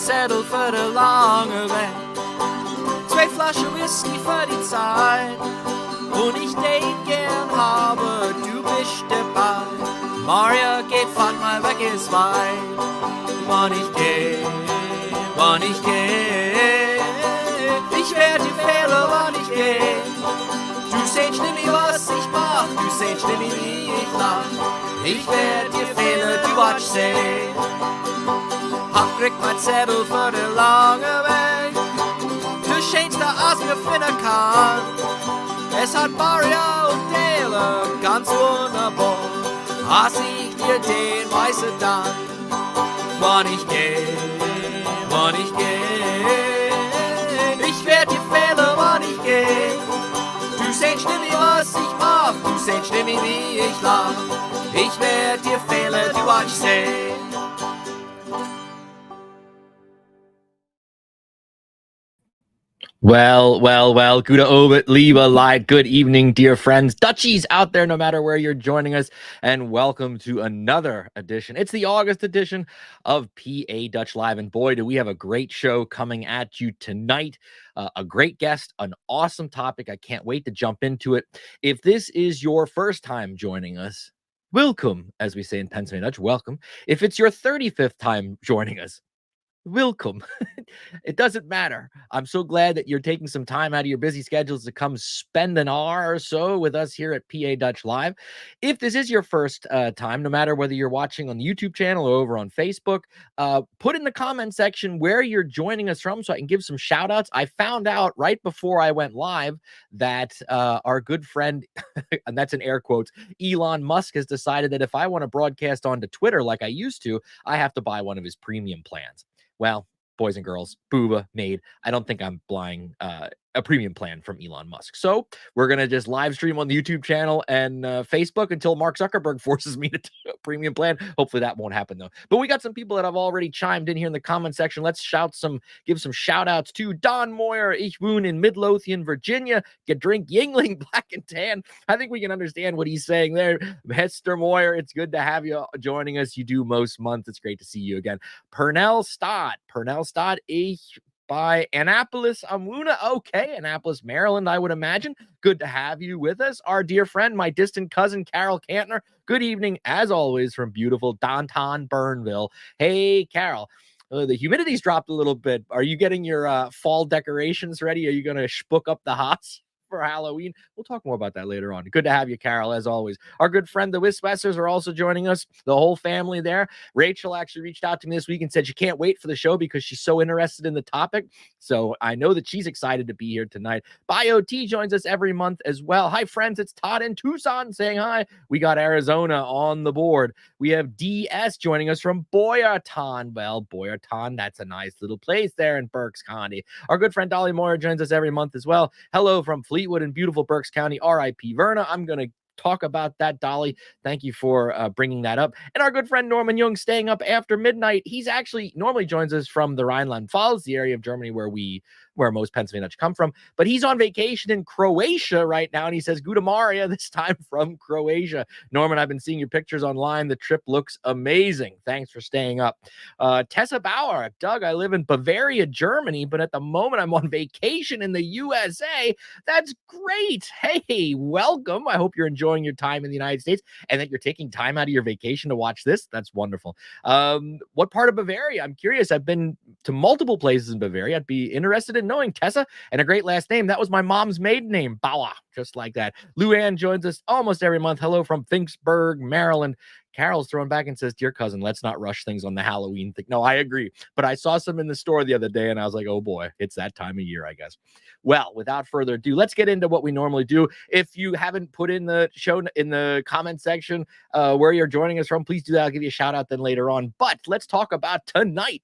Zettel für die lange Weg. 2 Flaschen Whisky für die Zeit. Und ich den gern habe, du bist dabei. Mario geht fort mal weg, ist weit. Wann ich geh, ich werd dir fehlen, wann ich geh. Du sehst nicht, was ich mach, du sehst nicht, wie ich lach. Ich werd dir fehlen, du watsch sehen. Hab krieg mein Zettel für den langen Weg. Du schönste, als mir finden kann. Es hat Bariyer und Dale ganz wunderbar. Als ich dir den weißen Dank. Wann ich geh, ich werd dir fehlen, wann ich geh. Du sehst nicht, was ich mach, du sehst nicht, wie ich lach. Ich werd dir fehlen, du watsch sehen. Well, gute Abend, liebe Leid. Good evening, dear friends. Dutchies out there, no matter where you're joining us, and welcome to another edition. It's the August edition of PA Dutch Live, and boy, do we have a great show coming at you tonight. A great guest, an awesome topic. I can't wait to jump into it. If this is your first time joining us, welcome, as we say in Pennsylvania Dutch, welcome. If it's your 35th time joining us, welcome. It doesn't matter. I'm so glad that you're taking some time out of your busy schedules to come spend an hour or so with us here at PA Dutch Live. If this is your first time, no matter whether you're watching on the YouTube channel or over on Facebook, put in the comment section where you're joining us from so I can give some shout outs. I found out right before I went live that our good friend, and that's in air quotes, Elon Musk has decided that if I want to broadcast onto Twitter like I used to, I have to buy one of his premium plans. Well, boys and girls, booba, maid, I don't think I'm buying a premium plan from Elon Musk. So we're going to just live stream on the YouTube channel and Facebook until Mark Zuckerberg forces me to do a premium plan. Hopefully that won't happen though. But we got some people that have already chimed in here in the comment section. Let's give some shout outs to Don Moyer. Ich wohne in Midlothian, Virginia. Gedrink Yingling, black and tan. I think we can understand what he's saying there. Hester Moyer, it's good to have you joining us. You do most months. It's great to see you again. Pernell Stott, ich by Annapolis, Amuna. Okay, Annapolis, Maryland, I would imagine. Good to have you with us. Our dear friend, my distant cousin, Carol Cantner. Good evening, as always, from beautiful downtown Burnville. Hey, Carol. The humidity's dropped a little bit. Are you getting your fall decorations ready? Are you going to spook up the hots for Halloween? We'll talk more about that later on. Good to have you, Carol, as always. Our good friend, the Wiswessers, are also joining us. The whole family there. Rachel actually reached out to me this week and said she can't wait for the show because she's so interested in the topic. So I know that she's excited to be here tonight. BioT joins us every month as well. Hi, friends. It's Todd in Tucson saying hi. We got Arizona on the board. We have DS joining us from Boyertown. Well, Boyertown, that's a nice little place there in Berks County. Our good friend Dolly Moyer joins us every month as well. Hello from Fleetwood in beautiful Berks County. R.I.P. Verna. I'm going to talk about that, Dolly. Thank you for bringing that up. And our good friend Norman Jung staying up after midnight. He's actually normally joins us from the Rhineland-Pfalz, the area of Germany where most Pennsylvania Dutch come from, but he's on vacation in Croatia right now, and he says Gute Maria, this time from Croatia. Norman, I've been seeing your pictures online. The trip looks amazing. Thanks for staying up. Tessa Bauer, Doug, I live in Bavaria, Germany, but at the moment I'm on vacation in the USA. That's great. Hey, welcome. I hope you're enjoying your time in the United States and that you're taking time out of your vacation to watch this. That's wonderful. What part of Bavaria? I'm curious. I've been to multiple places in Bavaria. I'd be interested in knowing. Tessa, and a great last name. That was my mom's maiden name, Bauer, just like that. Luann joins us almost every month. Hello from Finksburg, Maryland. Carol's throwing back and says, dear cousin, let's not rush things on the Halloween thing. No, I agree. But I saw some in the store the other day and I was like, oh boy, it's that time of year, I guess. Well, without further ado, let's get into what we normally do. If you haven't put in the show in the comment section where you're joining us from, please do that. I'll give you a shout out then later on. But let's talk about tonight.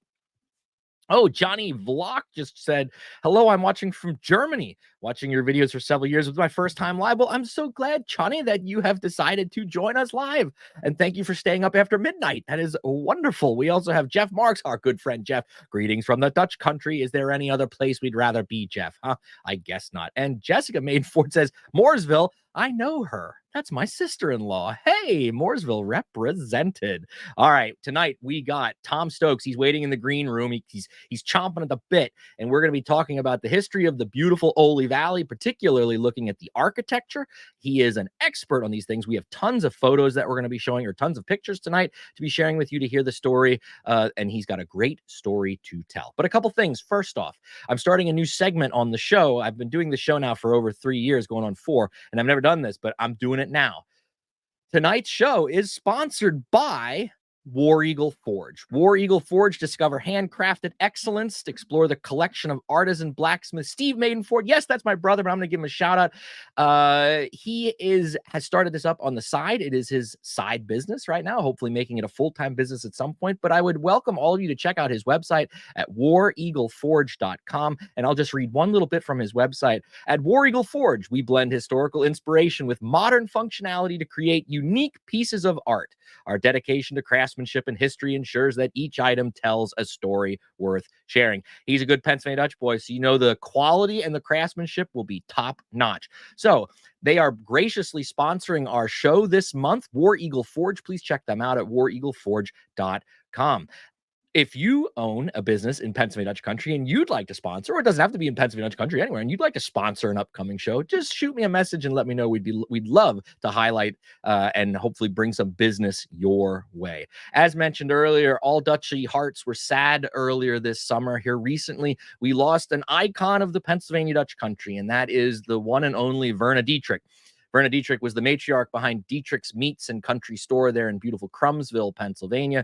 Oh, Johnny Vlock just said, hello, I'm watching from Germany. watching your videos for several years. It was my first time live. Well, I'm so glad, Chani, that you have decided to join us live. And thank you for staying up after midnight. That is wonderful. We also have Jeff Marks, our good friend Jeff. Greetings from the Dutch country. Is there any other place we'd rather be, Jeff? Huh? I guess not. And Jessica Maidford says, Mooresville, I know her. That's my sister-in-law. Hey, Mooresville represented. All right, tonight we got Tom Stokes. He's waiting in the green room. He's chomping at the bit, and we're going to be talking about the history of the beautiful Oley Valley, particularly looking at the architecture. He is an expert on these things. We have tons of photos that we're going to be showing, or tons of pictures tonight to be sharing with you to hear the story, and he's got a great story to tell. But a couple things. First off, I'm starting a new segment on the show. I've been doing the show now for over 3 years, going on 4, and I've never done this, but I'm doing it now. Tonight's show is sponsored by War Eagle Forge. War Eagle Forge, discover handcrafted excellence, to explore the collection of artisan blacksmith Steve Maidenford. Yes, that's my brother, but I'm going to give him a shout out. He has started this up on the side. It is his side business right now, hopefully making it a full-time business at some point. But I would welcome all of you to check out his website at wareagleforge.com. And I'll just read one little bit from his website. At War Eagle Forge, we blend historical inspiration with modern functionality to create unique pieces of art. Our dedication to craftsmanship and history ensures that each item tells a story worth sharing. He's a good Pennsylvania Dutch boy, so you know the quality and the craftsmanship will be top notch. So they are graciously sponsoring our show this month, War Eagle Forge. Please check them out at wareagleforge.com. If you own a business in Pennsylvania Dutch country and you'd like to sponsor, or it doesn't have to be in Pennsylvania Dutch country, anywhere, and you'd like to sponsor an upcoming show, just shoot me a message and let me know. We'd love to highlight and hopefully bring some business your way. As mentioned earlier, all Dutchy hearts were sad earlier this summer. Here recently, we lost an icon of the Pennsylvania Dutch country, and that is the one and only Verna Dietrich. Verna Dietrich was the matriarch behind Dietrich's Meats and Country Store there in beautiful Crumsville, Pennsylvania.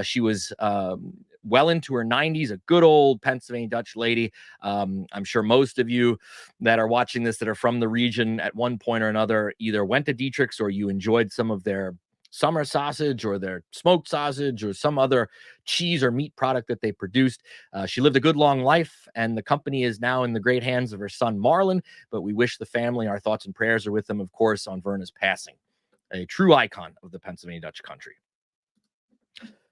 She was well into her 90s, a good old Pennsylvania Dutch lady. I'm sure most of you that are watching this that are from the region at one point or another either went to Dietrich's or you enjoyed some of their summer sausage or their smoked sausage or some other cheese or meat product that they produced. She lived a good long life, and the company is now in the great hands of her son Marlon, but we wish the family, our thoughts and prayers are with them, of course, on Verna's passing. A true icon of the Pennsylvania Dutch country.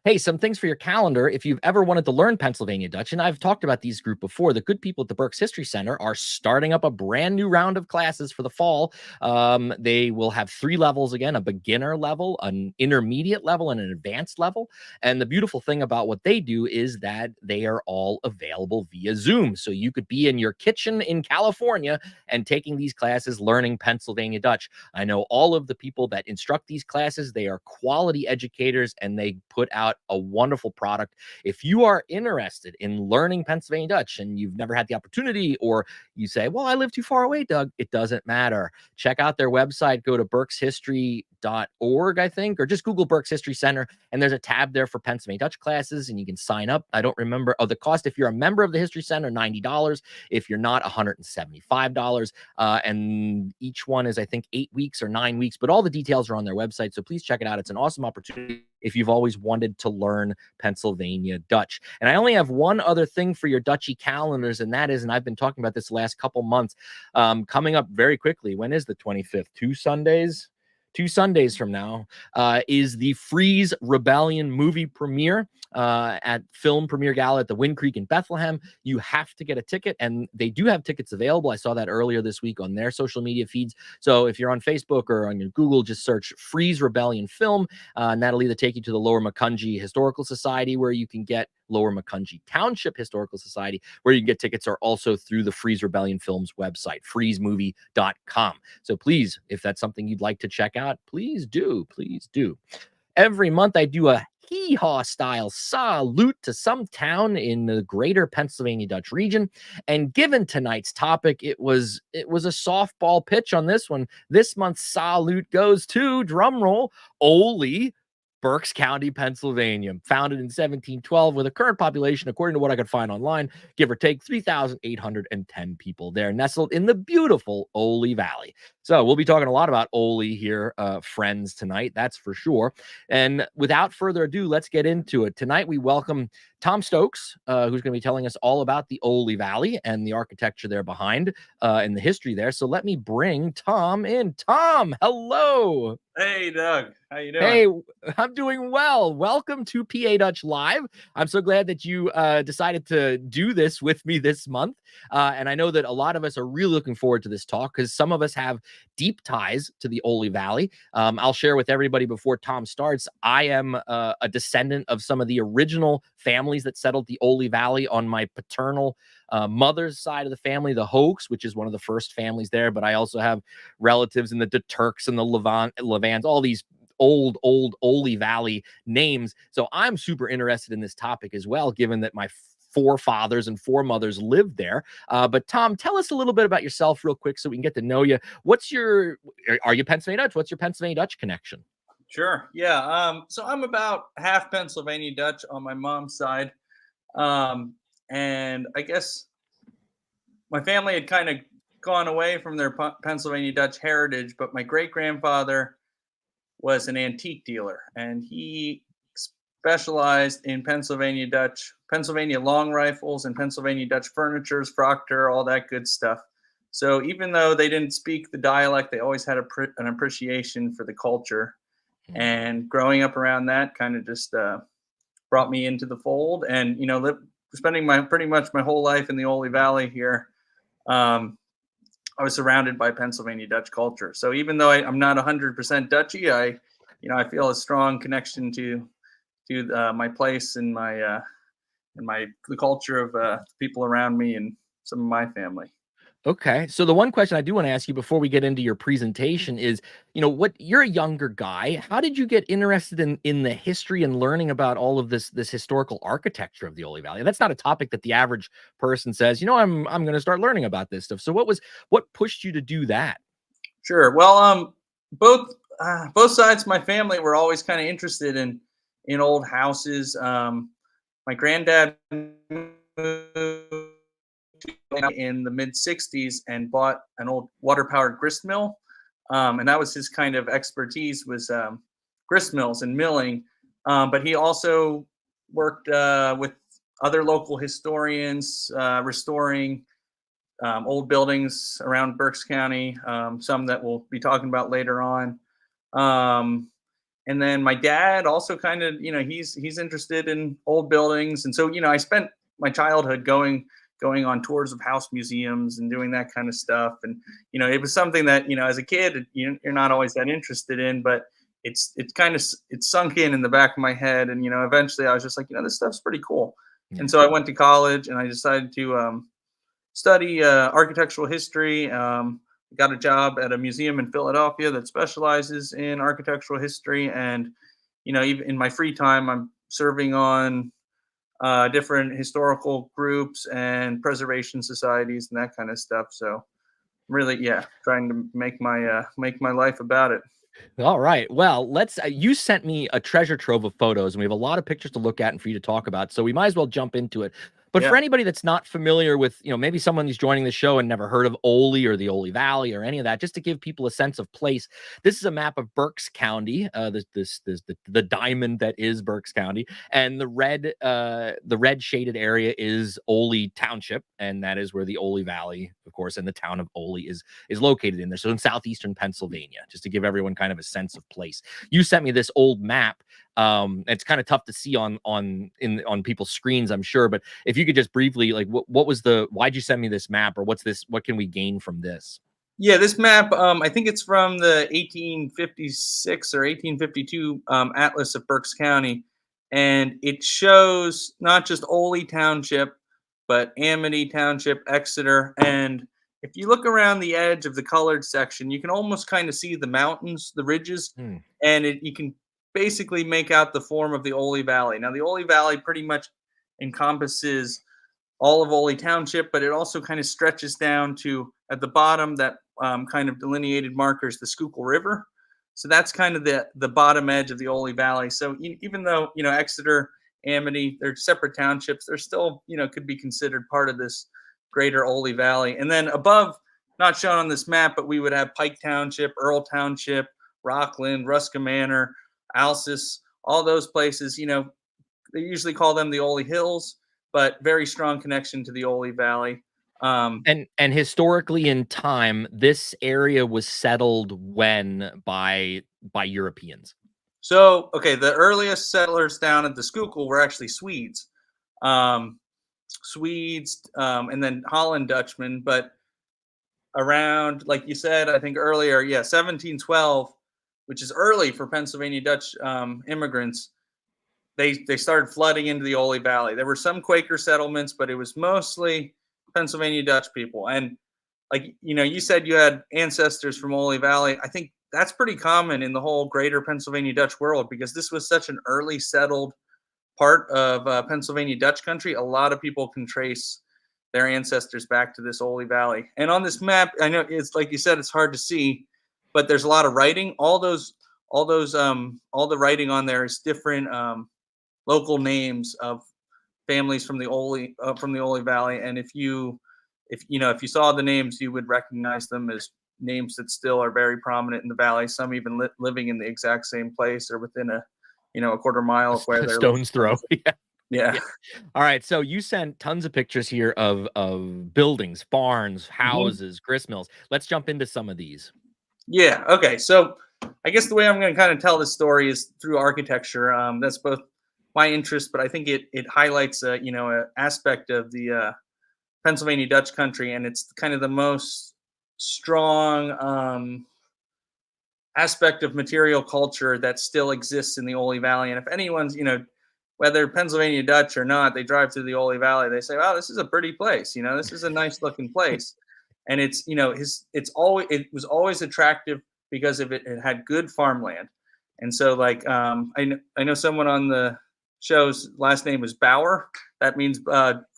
Hey, some things for your calendar. If you've ever wanted to learn Pennsylvania Dutch, and I've talked about these group before, the good people at the Berks History Center are starting up a brand new round of classes for the fall. They will have 3 levels again, a beginner level, an intermediate level, and an advanced level. And the beautiful thing about what they do is that they are all available via Zoom. So you could be in your kitchen in California and taking these classes, learning Pennsylvania Dutch. I know all of the people that instruct these classes. They are quality educators, and they put out a wonderful product. If you are interested in learning Pennsylvania Dutch and you've never had the opportunity, or you say, well, I live too far away, Doug, it doesn't matter. Check out their website. Go to berkshistory.org, I think, or just Google Berks History Center, and there's a tab there for Pennsylvania Dutch classes, and you can sign up. I don't remember the cost. If you're a member of the History Center, $90. If you're not, $175. And each one is, I think, 8 weeks or 9 weeks, but all the details are on their website, so please check it out. It's an awesome opportunity if you've always wanted to learn Pennsylvania Dutch. And I only have one other thing for your Dutchy calendars, and that is, and I've been talking about this the last couple months, coming up very quickly. When is the 25th? 2 Sundays from now, is the Freeze Rebellion movie premiere at Film Premiere Gala at the Wind Creek in Bethlehem. You have to get a ticket, and they do have tickets available. I saw that earlier this week on their social media feeds. So if you're on Facebook or on your Google, just search Freeze Rebellion Film, and that'll either take you to the Lower Macungie Historical Society, where you can get Lower Macungie Township Historical Society, where you can get tickets, or also through the Freeze Rebellion Films website, freezemovie.com. So please, if that's something you'd like to check out, please do. Please do. Every month I do a hee-haw style salute to some town in the greater Pennsylvania Dutch region. And given tonight's topic, it was a softball pitch on this one. This month's salute goes to, drumroll, Oley, Berks County, Pennsylvania, founded in 1712 with a current population, according to what I could find online, give or take 3,810 people. They're nestled in the beautiful Oley Valley. So we'll be talking a lot about Oley here, friends, tonight. That's for sure. And without further ado, let's get into it. Tonight, we welcome Tom Stokes, who's going to be telling us all about the Oley Valley and the architecture there behind and the history there. So let me bring Tom in. Tom, hello. Hey, Doug. How you doing? Hey, I'm doing well. Welcome to PA Dutch Live. I'm so glad that you decided to do this with me this month. And I know that a lot of us are really looking forward to this talk because some of us have deep ties to the Oley Valley. I'll share with everybody before Tom starts. I am a descendant of some of the original families that settled the Oley Valley on my paternal mother's side of the family, the Hoeks, which is one of the first families there. But I also have relatives in the Turks and the Levans, all these old Oley Valley names. So I'm super interested in this topic as well, given that my forefathers and foremothers lived there. But Tom, tell us a little bit about yourself real quick so we can get to know you. Are you Pennsylvania Dutch? What's your Pennsylvania Dutch connection? Sure. Yeah. So I'm about half Pennsylvania Dutch on my mom's side. And I guess my family had kind of gone away from their Pennsylvania Dutch heritage, but my great grandfather was an antique dealer, and he specialized in Pennsylvania long rifles and Pennsylvania Dutch furnitures, Proctor, all that good stuff. So even though they didn't speak the dialect, they always had an appreciation for the culture. And growing up around that kind of just brought me into the fold. And, spending pretty much my whole life in the Oley Valley here, I was surrounded by Pennsylvania Dutch culture. So even though I'm not 100% Dutchy, I feel a strong connection to my place and the culture of people around me and some of my family. Okay. So the one question I do want to ask you before we get into your presentation is, you're a younger guy. How did you get interested in the history and learning about all of this historical architecture of the Oley Valley? That's not a topic that the average person says, I'm going to start learning about this stuff. So what pushed you to do that? Sure. Well, both sides of my family were always kind of interested in old houses. My granddad moved in the mid 60s and bought an old water powered grist mill. And that was his kind of expertise, was grist mills and milling. But he also worked with other local historians, restoring old buildings around Berks County, some that we'll be talking about later on. And then my dad also kind of, he's interested in old buildings. And so, I spent my childhood going on tours of house museums and doing that kind of stuff. And, it was something that, as a kid, you're not always that interested in, but it's sunk in the back of my head. And, eventually I was just like, this stuff's pretty cool. Yeah. And so I went to college and I decided to study architectural history. Got a job at a museum in Philadelphia that specializes in architectural history. And, even in my free time, I'm serving on different historical groups and preservation societies and that kind of stuff. So really, trying to make my life about it. All right. Well, you sent me a treasure trove of photos and we have a lot of pictures to look at and for you to talk about. So we might as well jump into it. But for anybody that's not familiar with, maybe someone who's joining the show and never heard of Oley or the Oley Valley or any of that, just to give people a sense of place, this is a map of Berks County, the diamond that is Berks County, and the red shaded area is Oley Township, and that is where the Oley Valley, of course, and the town of Oley is located in there. So in southeastern Pennsylvania, just to give everyone kind of a sense of place. You sent me this old map. It's kind of tough to see on people's screens, I'm sure, but if you could just briefly, like, why'd you send me this map, or what can we gain from this? Yeah, this map, I think it's from the 1856 or 1852 Atlas of Berks County, and it shows not just Oley Township, but Amity Township, Exeter, and if you look around the edge of the colored section, you can almost kind of see the mountains, the ridges, and you can basically make out the form of the Oley Valley. Now, the Oley Valley pretty much encompasses all of Oley Township, but it also kind of stretches down to, at the bottom, that kind of delineated markers, the Schuylkill River. So that's kind of the bottom edge of the Oley Valley. So even though, Exeter, Amity, they're separate townships, they're still, could be considered part of this greater Oley Valley. And then above, not shown on this map, but we would have Pike Township, Earl Township, Rockland, Ruska Manor, Alsace, all those places. They usually call them the Oley Hills, but very strong connection to the Oley Valley. And historically in time, this area was settled when by Europeans. So, okay, the earliest settlers down at the Schuylkill were actually Swedes. And then Holland Dutchmen, but around, like you said, I think earlier, 1712, which is early for Pennsylvania Dutch immigrants, they started flooding into the Oley Valley. There were some Quaker settlements, but it was mostly Pennsylvania Dutch people. And like, you said you had ancestors from Oley Valley. I think that's pretty common in the whole greater Pennsylvania Dutch world, because this was such an early settled part of Pennsylvania Dutch country. A lot of people can trace their ancestors back to this Oley Valley. And on this map, I know it's like you said, it's hard to see, but there's a lot of writing. All the writing on there is different local names of families from the Oley Valley. And if you saw the names, you would recognize them as names that still are very prominent in the valley. Some even living in the exact same place or within a quarter mile of where they're stone's throw. Yeah. All right. So you sent tons of pictures here of buildings, barns, houses, grist mills. Let's jump into some of these. Yeah. Okay. So I guess the way I'm going to kind of tell this story is through architecture. That's both my interest, but I think it highlights an aspect of the Pennsylvania Dutch country, and it's kind of the most strong aspect of material culture that still exists in the Oley Valley. And if anyone's, whether Pennsylvania Dutch or not, they drive through the Oley Valley, they say, wow, this is a pretty place. This is a nice looking place. And it was always attractive because of it had good farmland. And so like, I know someone on the show's last name is Bauer. That means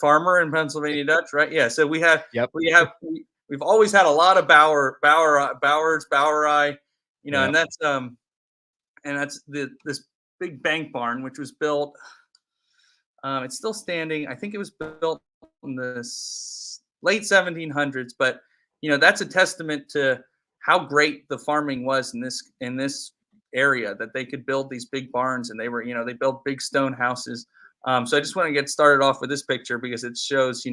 farmer in Pennsylvania Dutch, right? Yeah. So we've always had a lot of Bauers, Boweri, and that's this big bank barn, which was built. It's still standing. I think it was built in the late 1700s, but that's a testament to how great the farming was in this area, that they could build these big barns, and they built big stone houses. So I just want to get started off with this picture because it shows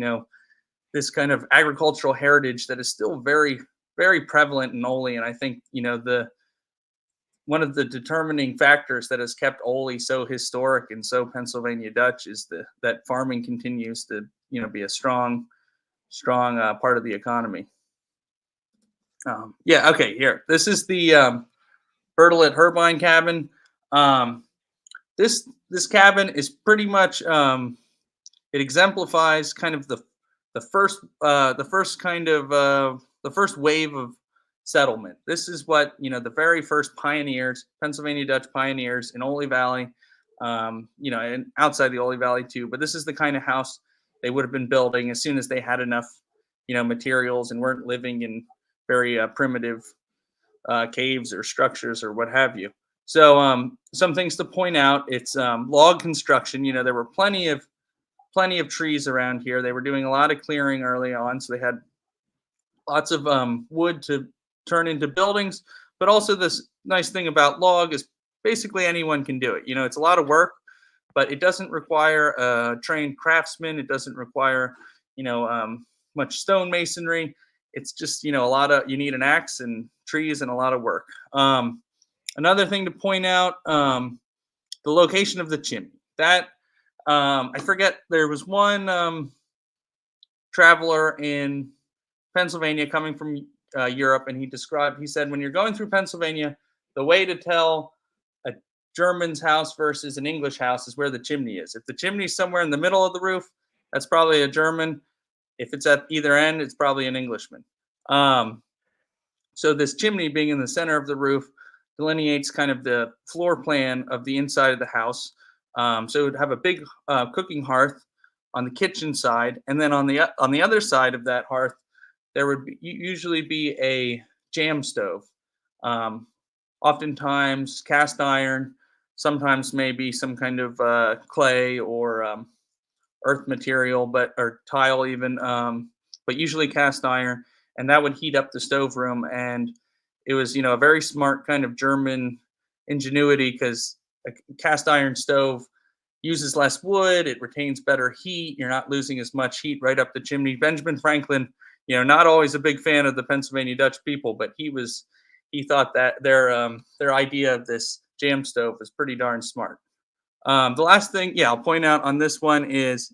this kind of agricultural heritage that is still very, very prevalent in Oley. And I think one of the determining factors that has kept Oley so historic and so Pennsylvania Dutch is that farming continues to be a strong part of the economy. Okay, here. This is the Bertolette Herbine cabin. This cabin is pretty much it exemplifies kind of the first wave of settlement. This is what the very first pioneers, Pennsylvania Dutch pioneers in Oley Valley, and outside the Oley Valley too. But this is the kind of house they would have been building as soon as they had enough materials and weren't living in very primitive caves or structures or what have you. So some things to point out: it's log construction. There were plenty of trees around here. They were doing a lot of clearing early on, so they had lots of wood to turn into buildings. But also this nice thing about log is basically anyone can do it. It's a lot of work, but it doesn't require a trained craftsman. It doesn't require much stone masonry. It's just you need an axe and trees and a lot of work. Another thing to point out, the location of the chimney. That I forget, there was one traveler in Pennsylvania coming from Europe, and he said, when you're going through Pennsylvania, the way to tell a German's house versus an English house is where the chimney is. If the chimney is somewhere in the middle of the roof, that's probably a German. If it's at either end, it's probably an Englishman. So this chimney being in the center of the roof delineates kind of the floor plan of the inside of the house. So it would have a big cooking hearth on the kitchen side, and then on the other side of that hearth, there would usually be a jam stove. Oftentimes cast iron, sometimes maybe some kind of clay or earth material, or tile even, but usually cast iron. and that would heat up the stove room. And it was, a very smart kind of German ingenuity, because a cast iron stove uses less wood, it retains better heat, you're not losing as much heat right up the chimney. Benjamin Franklin, not always a big fan of the Pennsylvania Dutch people, but he thought that their idea of this jam stove was pretty darn smart. The last thing, I'll point out on this one is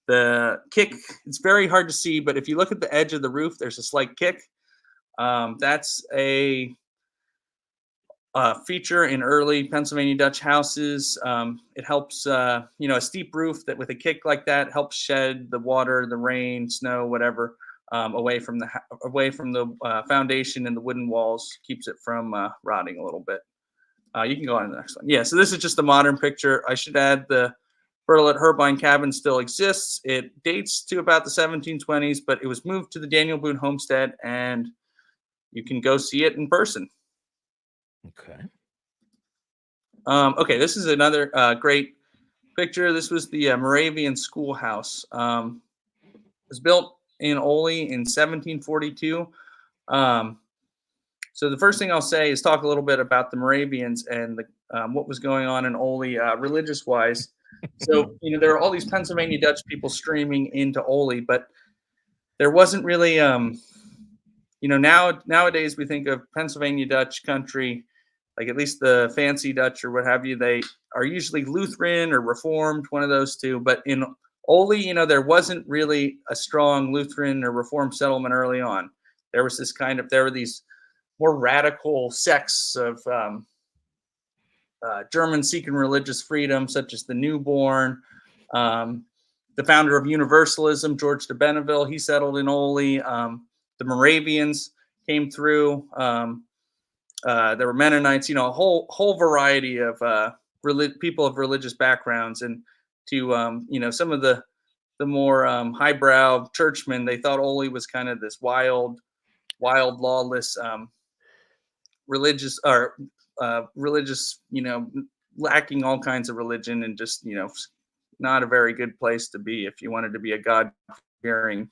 the kick. It's very hard to see, but if you look at the edge of the roof, there's a slight kick. That's a feature in early Pennsylvania Dutch houses. It helps, a steep roof that with a kick like that helps shed the water, the rain, snow, whatever, away from the foundation and the wooden walls, keeps it from rotting a little bit. You can go on to the next one. Yeah, so this is just a modern picture. I should add the Bertollet Herbine cabin still exists. It dates to about the 1720s, but it was moved to the Daniel Boone homestead, and you can go see it in person. Okay. Okay, this is another great picture. This was the Moravian schoolhouse. It was built in Oley in 1742. So the first thing I'll say is talk a little bit about the Moravians and what was going on in Oley religious-wise. So, there are all these Pennsylvania Dutch people streaming into Oley, but there wasn't really, nowadays we think of Pennsylvania Dutch country, like at least the fancy Dutch or what have you, they are usually Lutheran or Reformed, one of those two. But in Oley, there wasn't really a strong Lutheran or Reformed settlement early on. There was there were these more radical sects of German seeking religious freedom, such as the Newborn. The founder of Universalism, George de Benneville, he settled in Oley. The Moravians came through. There were Mennonites, a whole variety of people of religious backgrounds. And to some of the more highbrow churchmen, they thought Oley was kind of this wild, lawless, religious, lacking all kinds of religion, and just not a very good place to be if you wanted to be a God-fearing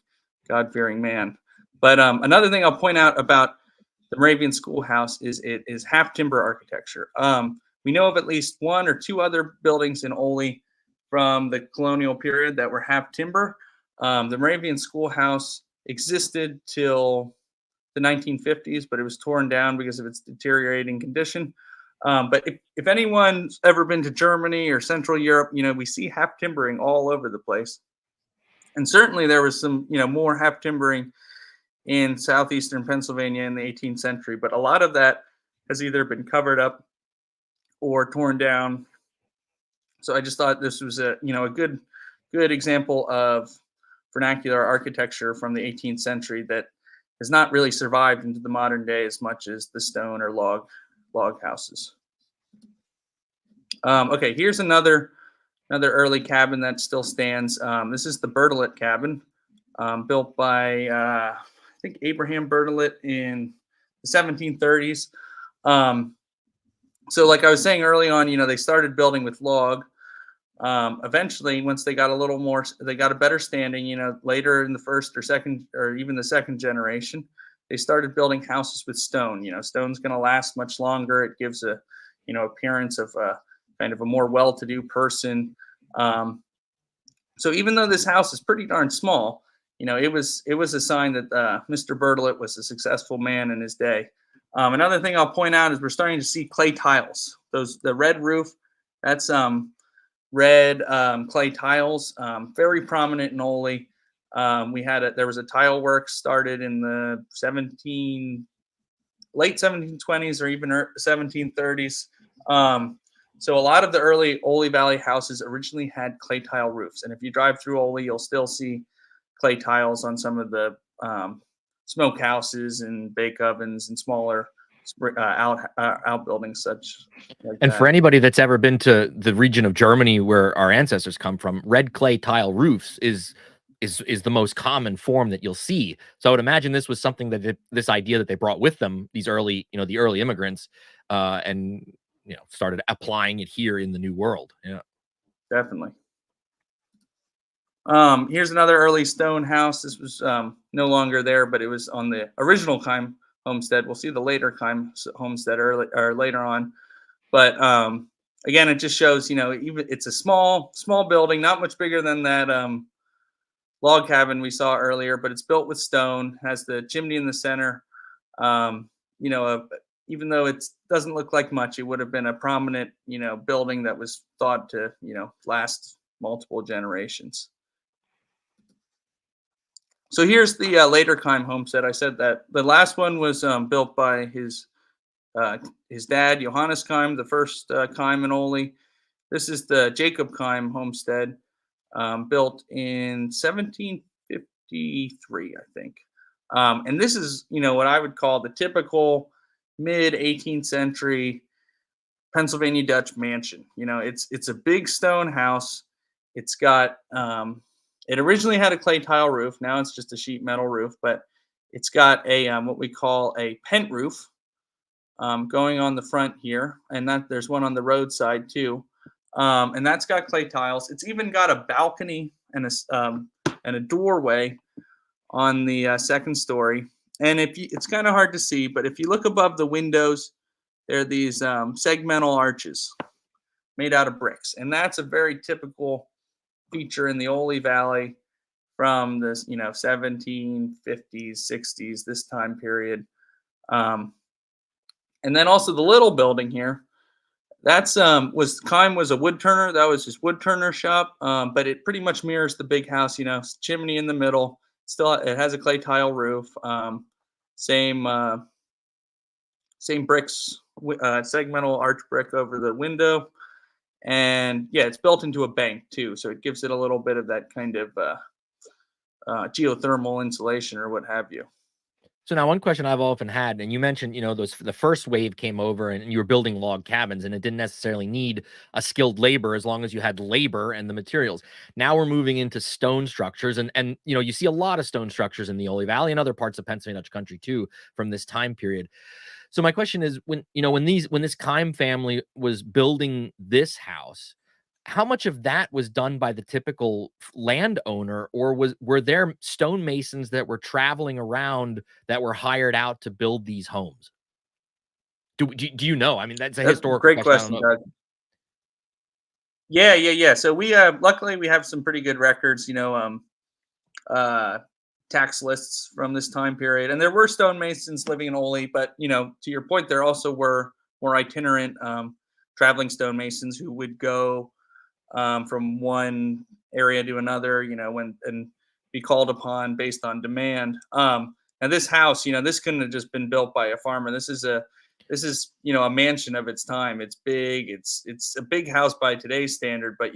man. But another thing I'll point out about the Moravian schoolhouse is it is half timber architecture. We know of at least one or two other buildings in Oley from the colonial period that were half timber. The Moravian schoolhouse existed till the 1950s, but it was torn down because of its deteriorating condition. But if anyone's ever been to Germany or Central Europe, we see half timbering all over the place. And certainly there was some, more half timbering in southeastern Pennsylvania in the 18th century, but a lot of that has either been covered up or torn down. So I just thought this was a good example of vernacular architecture from the 18th century that has not really survived into the modern day as much as the stone or log houses. Okay, here's another early cabin that still stands. This is the Bertollet cabin, built by I think Abraham Bertollet in the 1730s. So like I was saying early on, they started building with log. Eventually, once they got a better standing, later in the first or second or even the second generation, they started building houses with stone. Stone's going to last much longer. It gives a, appearance of kind of a more well-to-do person. So even though this house is pretty darn small, it was a sign that Mr. Bertollet was a successful man in his day. Another thing I'll point out is we're starting to see clay tiles. The red roof, that's red clay tiles, very prominent in Oley. There was a tile work started in the late 1720s or even 1730s. So a lot of the early Oley Valley houses originally had clay tile roofs. And if you drive through Oley, you'll still see clay tiles on some of the smoke houses and bake ovens and smaller outbuildings such like and that. For anybody that's ever been to the region of Germany where our ancestors come from, red clay tile roofs is the most common form that you'll see. So I would imagine this was something that this idea that they brought with them, these early, the early immigrants, and started applying it here in the New World. Yeah, Definitely. Here's another early stone house. This was no longer there, but it was on the original Kime homestead. We'll see the later Kime homestead early or later on. But again, it just shows, even it's a small building, not much bigger than that log cabin we saw earlier, but it's built with stone, has the chimney in the center. Um, even though it doesn't look like much, it would have been a prominent, building that was thought to, last multiple generations. So here's the later Kime homestead. I said that the last one was built by his dad, Johannes Kime, the first Kime in Oley. This is the Jacob Kime homestead, built in 1753, I think. And this is, what I would call the typical mid 18th century Pennsylvania Dutch mansion. It's a big stone house. It's got it originally had a clay tile roof. Now it's just a sheet metal roof, but it's got a what we call a pent roof going on the front here, and that there's one on the roadside too, and that's got clay tiles. It's even got a balcony and a doorway on the second story. And it's kind of hard to see, but if you look above the windows, there are these segmental arches made out of bricks, and that's a very typical feature in the Oley Valley from this, 1750s, 60s, this time period. And then also the little building here, that's Kime was a wood turner. That was his wood turner shop, but it pretty much mirrors the big house. Chimney in the middle. Still, it has a clay tile roof. Same bricks, segmental arch brick over the window. And yeah, it's built into a bank too, so it gives it a little bit of that kind of geothermal insulation or what have you. So now one question I've often had, and you mentioned, the first wave came over and you were building log cabins and it didn't necessarily need a skilled labor as long as you had labor and the materials. Now we're moving into stone structures and you see a lot of stone structures in the Oley Valley and other parts of Pennsylvania Dutch country too from this time period. So my question is, when this Kime family was building this house, how much of that was done by the typical landowner, or were there stonemasons that were traveling around that were hired out to build these homes? Do you know? I mean, that's a historical great question, Doug. Yeah. So we luckily we have some pretty good records, tax lists from this time period, and there were stonemasons living in Oley, but to your point, there also were more itinerant traveling stonemasons who would go from one area to another, and be called upon based on demand. And this house, this couldn't have just been built by a farmer. This is a mansion of its time. It's big. It's a big house by today's standard, but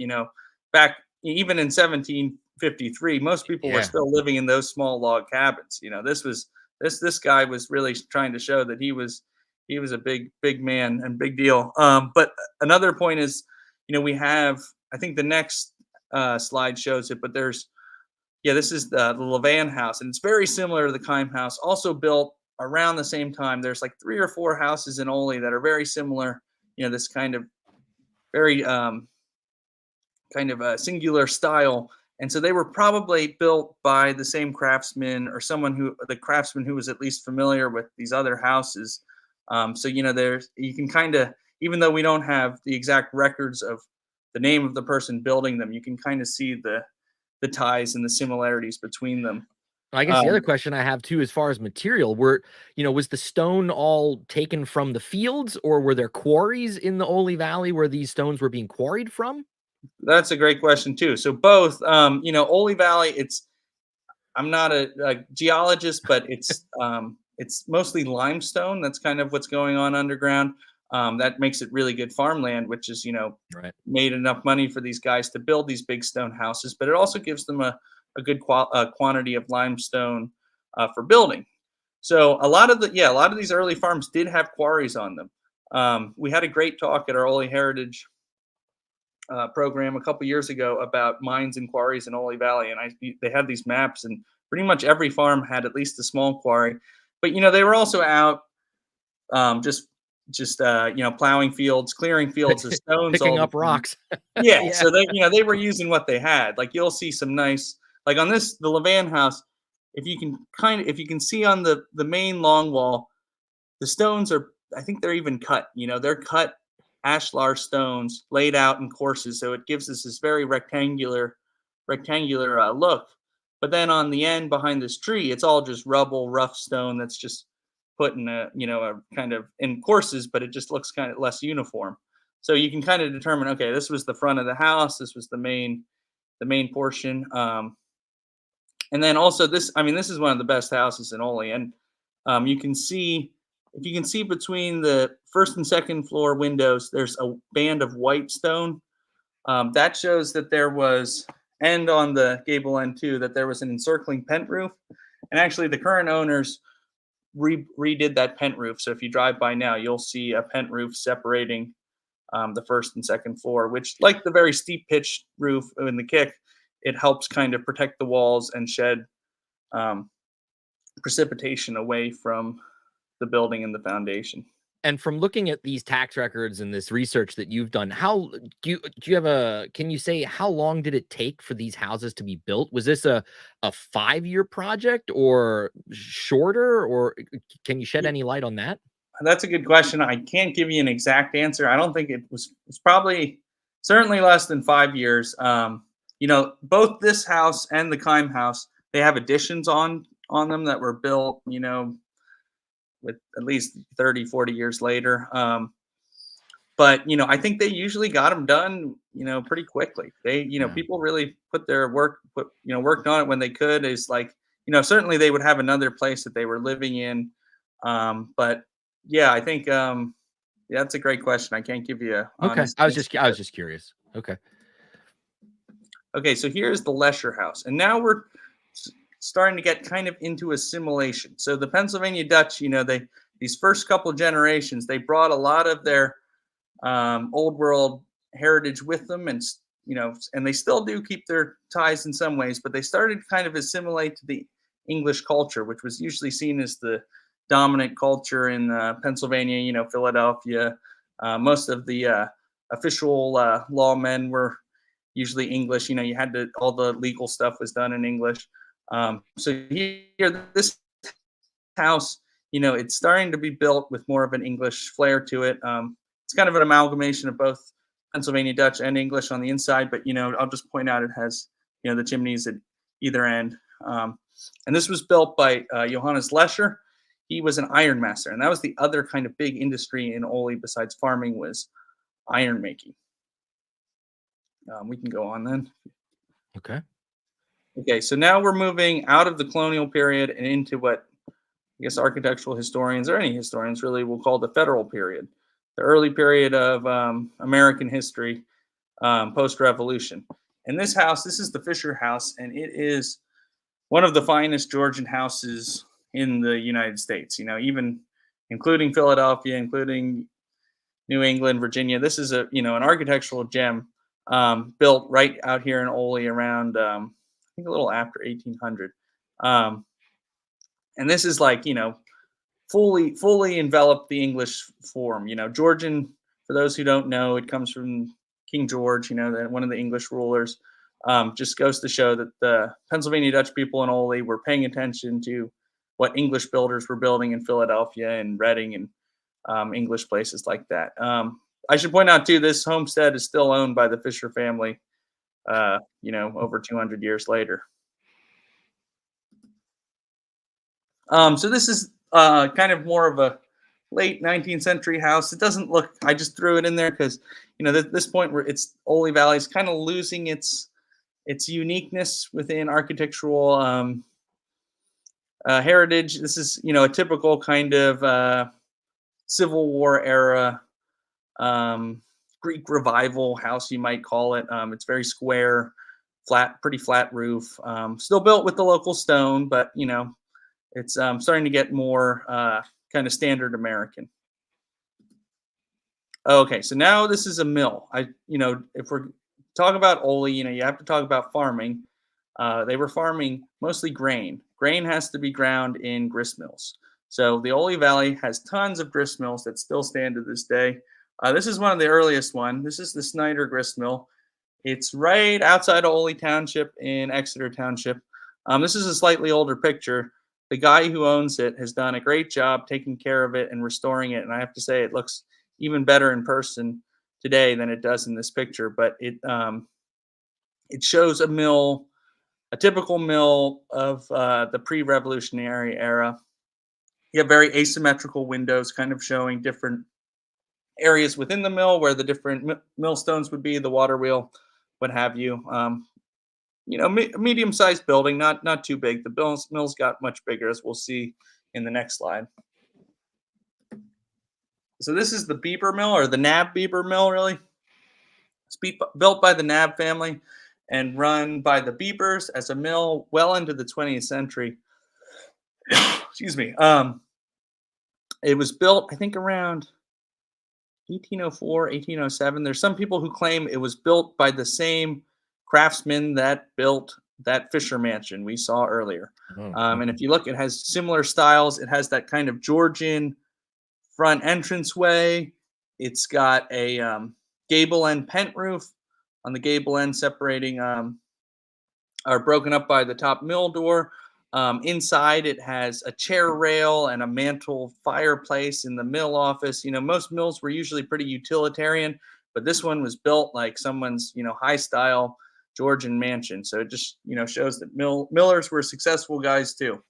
back even in 1753, most people were still living in those small log cabins. This guy was really trying to show that he was a big man and big deal. But another point is, we have, I think the next slide shows it, but this is the Levan house, and it's very similar to the Kime house, also built around the same time. There's like 3 or 4 houses in Oley that are very similar, this kind of very singular style. And so they were probably built by the same craftsman or the craftsman who was at least familiar with these other houses. So, you can kind of, even though we don't have the exact records of the name of the person building them, you can kind of see the ties and the similarities between them. I guess the other question I have too, as far as material, was the stone all taken from the fields, or were there quarries in the Oley Valley where these stones were being quarried from? That's a great question too. So both, Oley Valley, I'm not a geologist, but it's mostly limestone. That's kind of what's going on underground. That makes it really good farmland, which is, made enough money for these guys to build these big stone houses, but it also gives them a good quantity of limestone for building. So a lot of these early farms did have quarries on them. We had a great talk at our Oley Heritage program a couple years ago about mines and quarries in Oley Valley, and they had these maps, and pretty much every farm had at least a small quarry. But they were also out just just plowing fields, clearing fields of stones, Picking all up the time. rocks. Yeah, Yeah. so they were using what they had. Like you'll see some nice, like on the Levan house, if you can see on the main long wall, the stones are, I think they're even cut. They're cut ashlar stones laid out in courses, so it gives us this very rectangular look. But then on the end behind this tree, it's all just rubble, rough stone that's just put in a kind of in courses, but it just looks kind of less uniform. So you can kind of determine, okay, this was the front of the house, this was the main portion. And then also this, I mean, this is one of the best houses in Oley, and you can see, if you can see between the first and second floor windows, there's a band of white stone. That shows that there was, and on the gable end too, that there was an encircling pent roof. And actually, the current owners redid that pent roof. So if you drive by now, you'll see a pent roof separating the first and second floor, which, like the very steep pitched roof in the kick, it helps kind of protect the walls and shed precipitation away from the building and the foundation. And from looking at these tax records and this research that you've done, how do you have can you say how long did it take for these houses to be built? Was this a 5-year project or shorter, or can you shed any light on that? That's a good question. I can't give you an exact answer. I don't think it was. It's probably certainly less than 5 years. Both this house and the Kime house, they have additions on them that were built, with at least 30, 40 years later. But I think they usually got them done, pretty quickly. They, people really put their worked on it when they could. Is like, certainly they would have another place that they were living in. But yeah, I think that's a great question. I can't give you a honest I was answer. just curious. Okay. Okay, so here's the Lesher house, and now we're starting to get kind of into assimilation. So the Pennsylvania Dutch, these first couple generations, they brought a lot of their old world heritage with them, and and they still do keep their ties in some ways, but they started to kind of assimilate to the English culture, which was usually seen as the dominant culture in Pennsylvania, Philadelphia. Most of the official lawmen were usually English. You had all the legal stuff was done in English. So here, this house, it's starting to be built with more of an English flair to it. It's kind of an amalgamation of both Pennsylvania Dutch and English on the inside, but I'll just point out it has the chimneys at either end. And this was built by Johannes Lesher. He was an ironmaster, and that was the other kind of big industry in Oley besides farming, was iron making. We can go on then. Okay. Okay, so now we're moving out of the colonial period and into what I guess architectural historians, or any historians really, will call the federal period, the early period of American history, post-revolution. And this house, this is the Fisher House, and it is one of the finest Georgian houses in the United States, even including Philadelphia, including New England, Virginia. This is an architectural gem, built right out here in Oley around, I think a little after 1800. And this is like, fully enveloped the English form. Georgian, for those who don't know, it comes from King George, one of the English rulers. Just goes to show that the Pennsylvania Dutch people in Oley were paying attention to what English builders were building in Philadelphia and Reading and English places like that. I should point out too, this homestead is still owned by the Fisher family, over 200 years later. So this is kind of more of a late 19th century house. It doesn't look, I just threw it in there because, at this point where it's Oley Valley is kind of losing its uniqueness within architectural heritage. This is, a typical kind of Civil War era Greek revival house, you might call it. It's very square, pretty flat roof. Still built with the local stone, but it's starting to get more kind of standard American. Okay, so now this is a mill. If we're talking about Oley, you have to talk about farming. They were farming mostly grain. Grain has to be ground in grist mills. So the Oley Valley has tons of grist mills that still stand to this day. This is one of the earliest one. This is the Snyder grist mill. It's right outside of Oley Township in Exeter Township. This is a slightly older picture. The guy who owns it has done a great job taking care of it and restoring it. And I have to say, it looks even better in person today than it does in this picture. But it shows a mill, a typical mill of the pre-revolutionary era. You have very asymmetrical windows, kind of showing different areas within the mill where the different millstones would be, the water wheel, what have you. Medium-sized building, not too big. The mill's got much bigger, as we'll see in the next slide. So this is the Bieber mill, or the Nab Bieber mill, really. It's built by the Nab family and run by the Biebers as a mill well into the 20th century. Excuse me. It was built, I think, around 1804, 1807. There's some people who claim it was built by the same craftsman that built that Fisher mansion we saw earlier. And if you look, it has similar styles. It has that kind of Georgian front entranceway. It's got a gable end pent roof on the gable end, separating are broken up by the top mill door. Inside, it has a chair rail and a mantle fireplace in the mill office. Most mills were usually pretty utilitarian, but this one was built like someone's, high style Georgian mansion. So it just, shows that millers were successful guys too.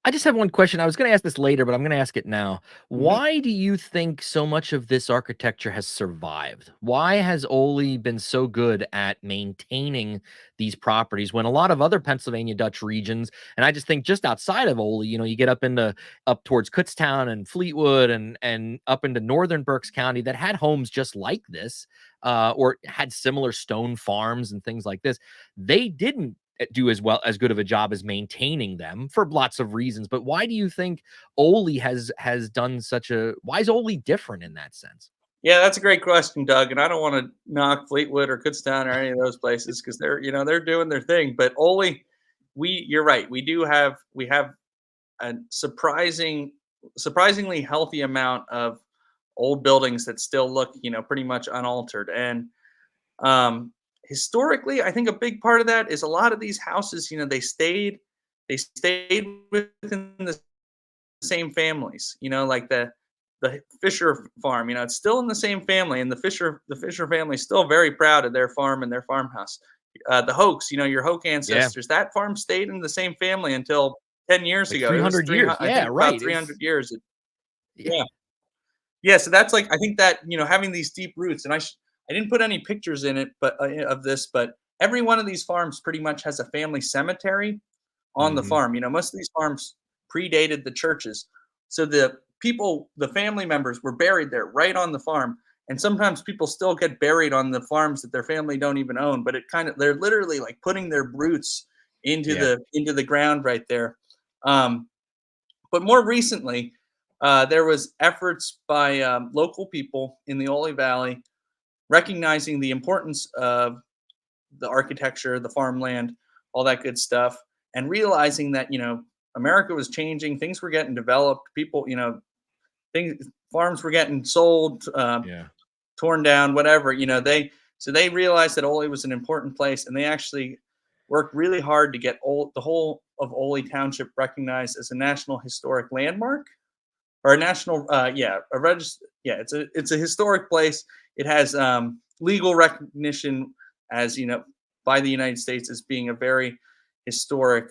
I just have one question. I was going to ask this later, but I'm going to ask it now. Why do you think so much of this architecture has survived? Why has Oley been so good at maintaining these properties when a lot of other Pennsylvania Dutch regions, and I just think just outside of Oley, you get up towards Kutztown and Fleetwood and up into northern Berks County that had homes just like this, or had similar stone farms and things like this. They didn't do as good of a job as maintaining them for lots of reasons. But why do you think Oley has done why is Oley different in that sense? Yeah, that's a great question, Doug. And I don't want to knock Fleetwood or Kutztown or any of those places because they're doing their thing. But Oley, you're right. We have a surprisingly healthy amount of old buildings that still look, pretty much unaltered. And historically, I think a big part of that is a lot of these houses, they stayed within the same families, like the Fisher farm, it's still in the same family, and the Fisher family is still very proud of their farm and their farmhouse. The Hochs, your Hoch ancestors, that farm stayed in the same family until 10 years ago. 300 years. Yeah, right. About 300 years. Yeah. So that's I think that, having these deep roots, and I didn't put any pictures in it, but but every one of these farms pretty much has a family cemetery on the farm. Most of these farms predated the churches. So the family members were buried there right on the farm. And sometimes people still get buried on the farms that their family don't even own, but they're literally putting their roots into the ground right there. But more recently, there was efforts by local people in the Oley Valley recognizing the importance of the architecture, the farmland, all that good stuff, and realizing that, America was changing, things were getting developed, people, farms were getting sold, torn down, whatever, so they realized that Oley was an important place, and they actually worked really hard to get the whole of Oley Township recognized as a National Historic Landmark, or a national, it's a historic place. It has legal recognition as, by the United States as being a very historic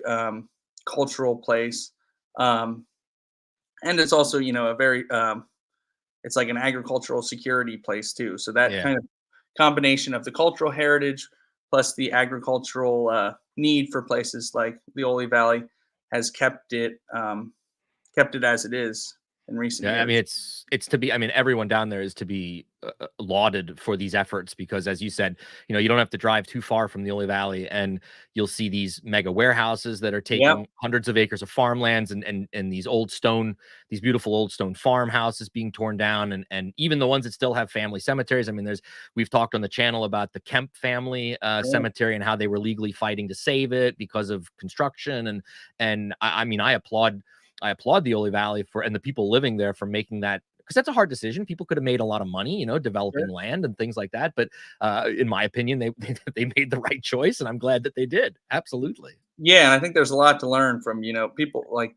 cultural place. And it's also, a very, it's like an agricultural security place too. So that kind of combination of the cultural heritage plus the agricultural need for places like the Oley Valley has kept it as it is in recent years. I mean, it's to be, everyone down there is to be lauded for these efforts, because as you said, you don't have to drive too far from the Oley Valley and you'll see these mega warehouses that are taking hundreds of acres of farmlands and these beautiful old stone farmhouses being torn down, and even the ones that still have family cemeteries. We've talked on the channel about the Kemp family cemetery and how they were legally fighting to save it because of construction. And I applaud applaud the Oley Valley and the people living there for making that, because that's a hard decision. People could have made a lot of money, developing land and things like that. But in my opinion, they made the right choice, and I'm glad that they did. Absolutely. Yeah, and I think there's a lot to learn from people like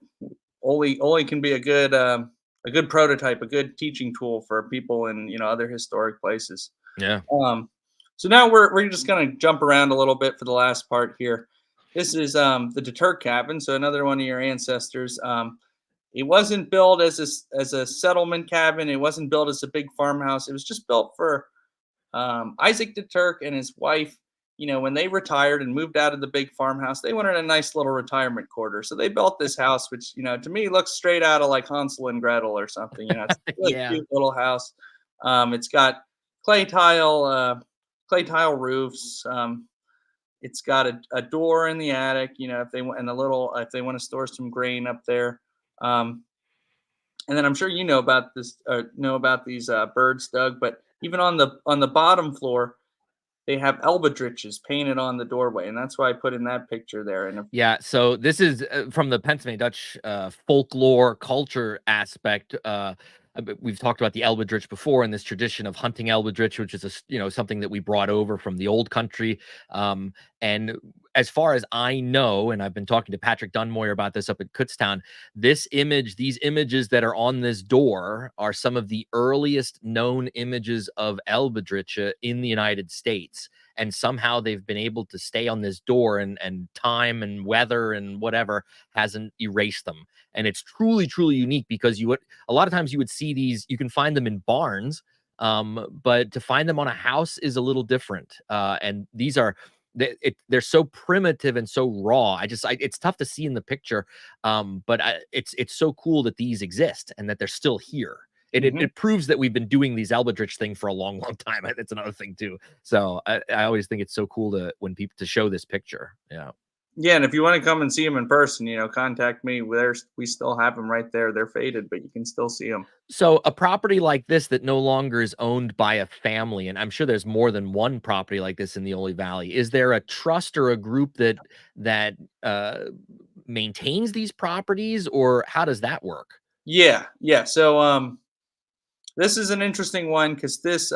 Oley can be a good prototype, a good teaching tool for people in other historic places. Yeah. So now we're just gonna jump around a little bit for the last part here. This is the Drucke cabin, so another one of your ancestors. It wasn't built as a settlement cabin. It wasn't built as a big farmhouse. It was just built for Isaac Drucke and his wife. When they retired and moved out of the big farmhouse, they wanted a nice little retirement quarter. So they built this house, which to me looks straight out of like Hansel and Gretel or something. It's a really Yeah. cute little house. It's got clay tile roofs. It's got a door in the attic, if they want, and if they want to store some grain up there. And then I'm sure know about this, these birds, Doug. But even on the bottom floor, they have Elbadriches painted on the doorway, and that's why I put in that picture there. And yeah, so this is from the Pennsylvania Dutch folklore culture aspect. We've talked about the Elbadrich before, and this tradition of hunting Elbadrich, which is something that we brought over from the old country. And as far as I know, and I've been talking to Patrick Dunmoyer about this up at Kutztown, these images that are on this door are some of the earliest known images of Elbadrich in the United States. And somehow they've been able to stay on this door, and time and weather and whatever hasn't erased them. And it's truly, truly unique, because a lot of times you would see these, you can find them in barns, but to find them on a house is a little different. And these are, they're so primitive and so raw. It's tough to see in the picture, but it's so cool that these exist and that they're still here. It proves that we've been doing these Elbadrich thing for a long, long time. That's another thing too. So I always think it's so cool to show this picture. Yeah. Yeah, and if you want to come and see them in person, contact me. We still have them right there. They're faded, but you can still see them. So a property like this that no longer is owned by a family, and I'm sure there's more than one property like this in the Oley Valley. Is there a trust or a group that maintains these properties, or how does that work? Yeah. So this is an interesting one, because this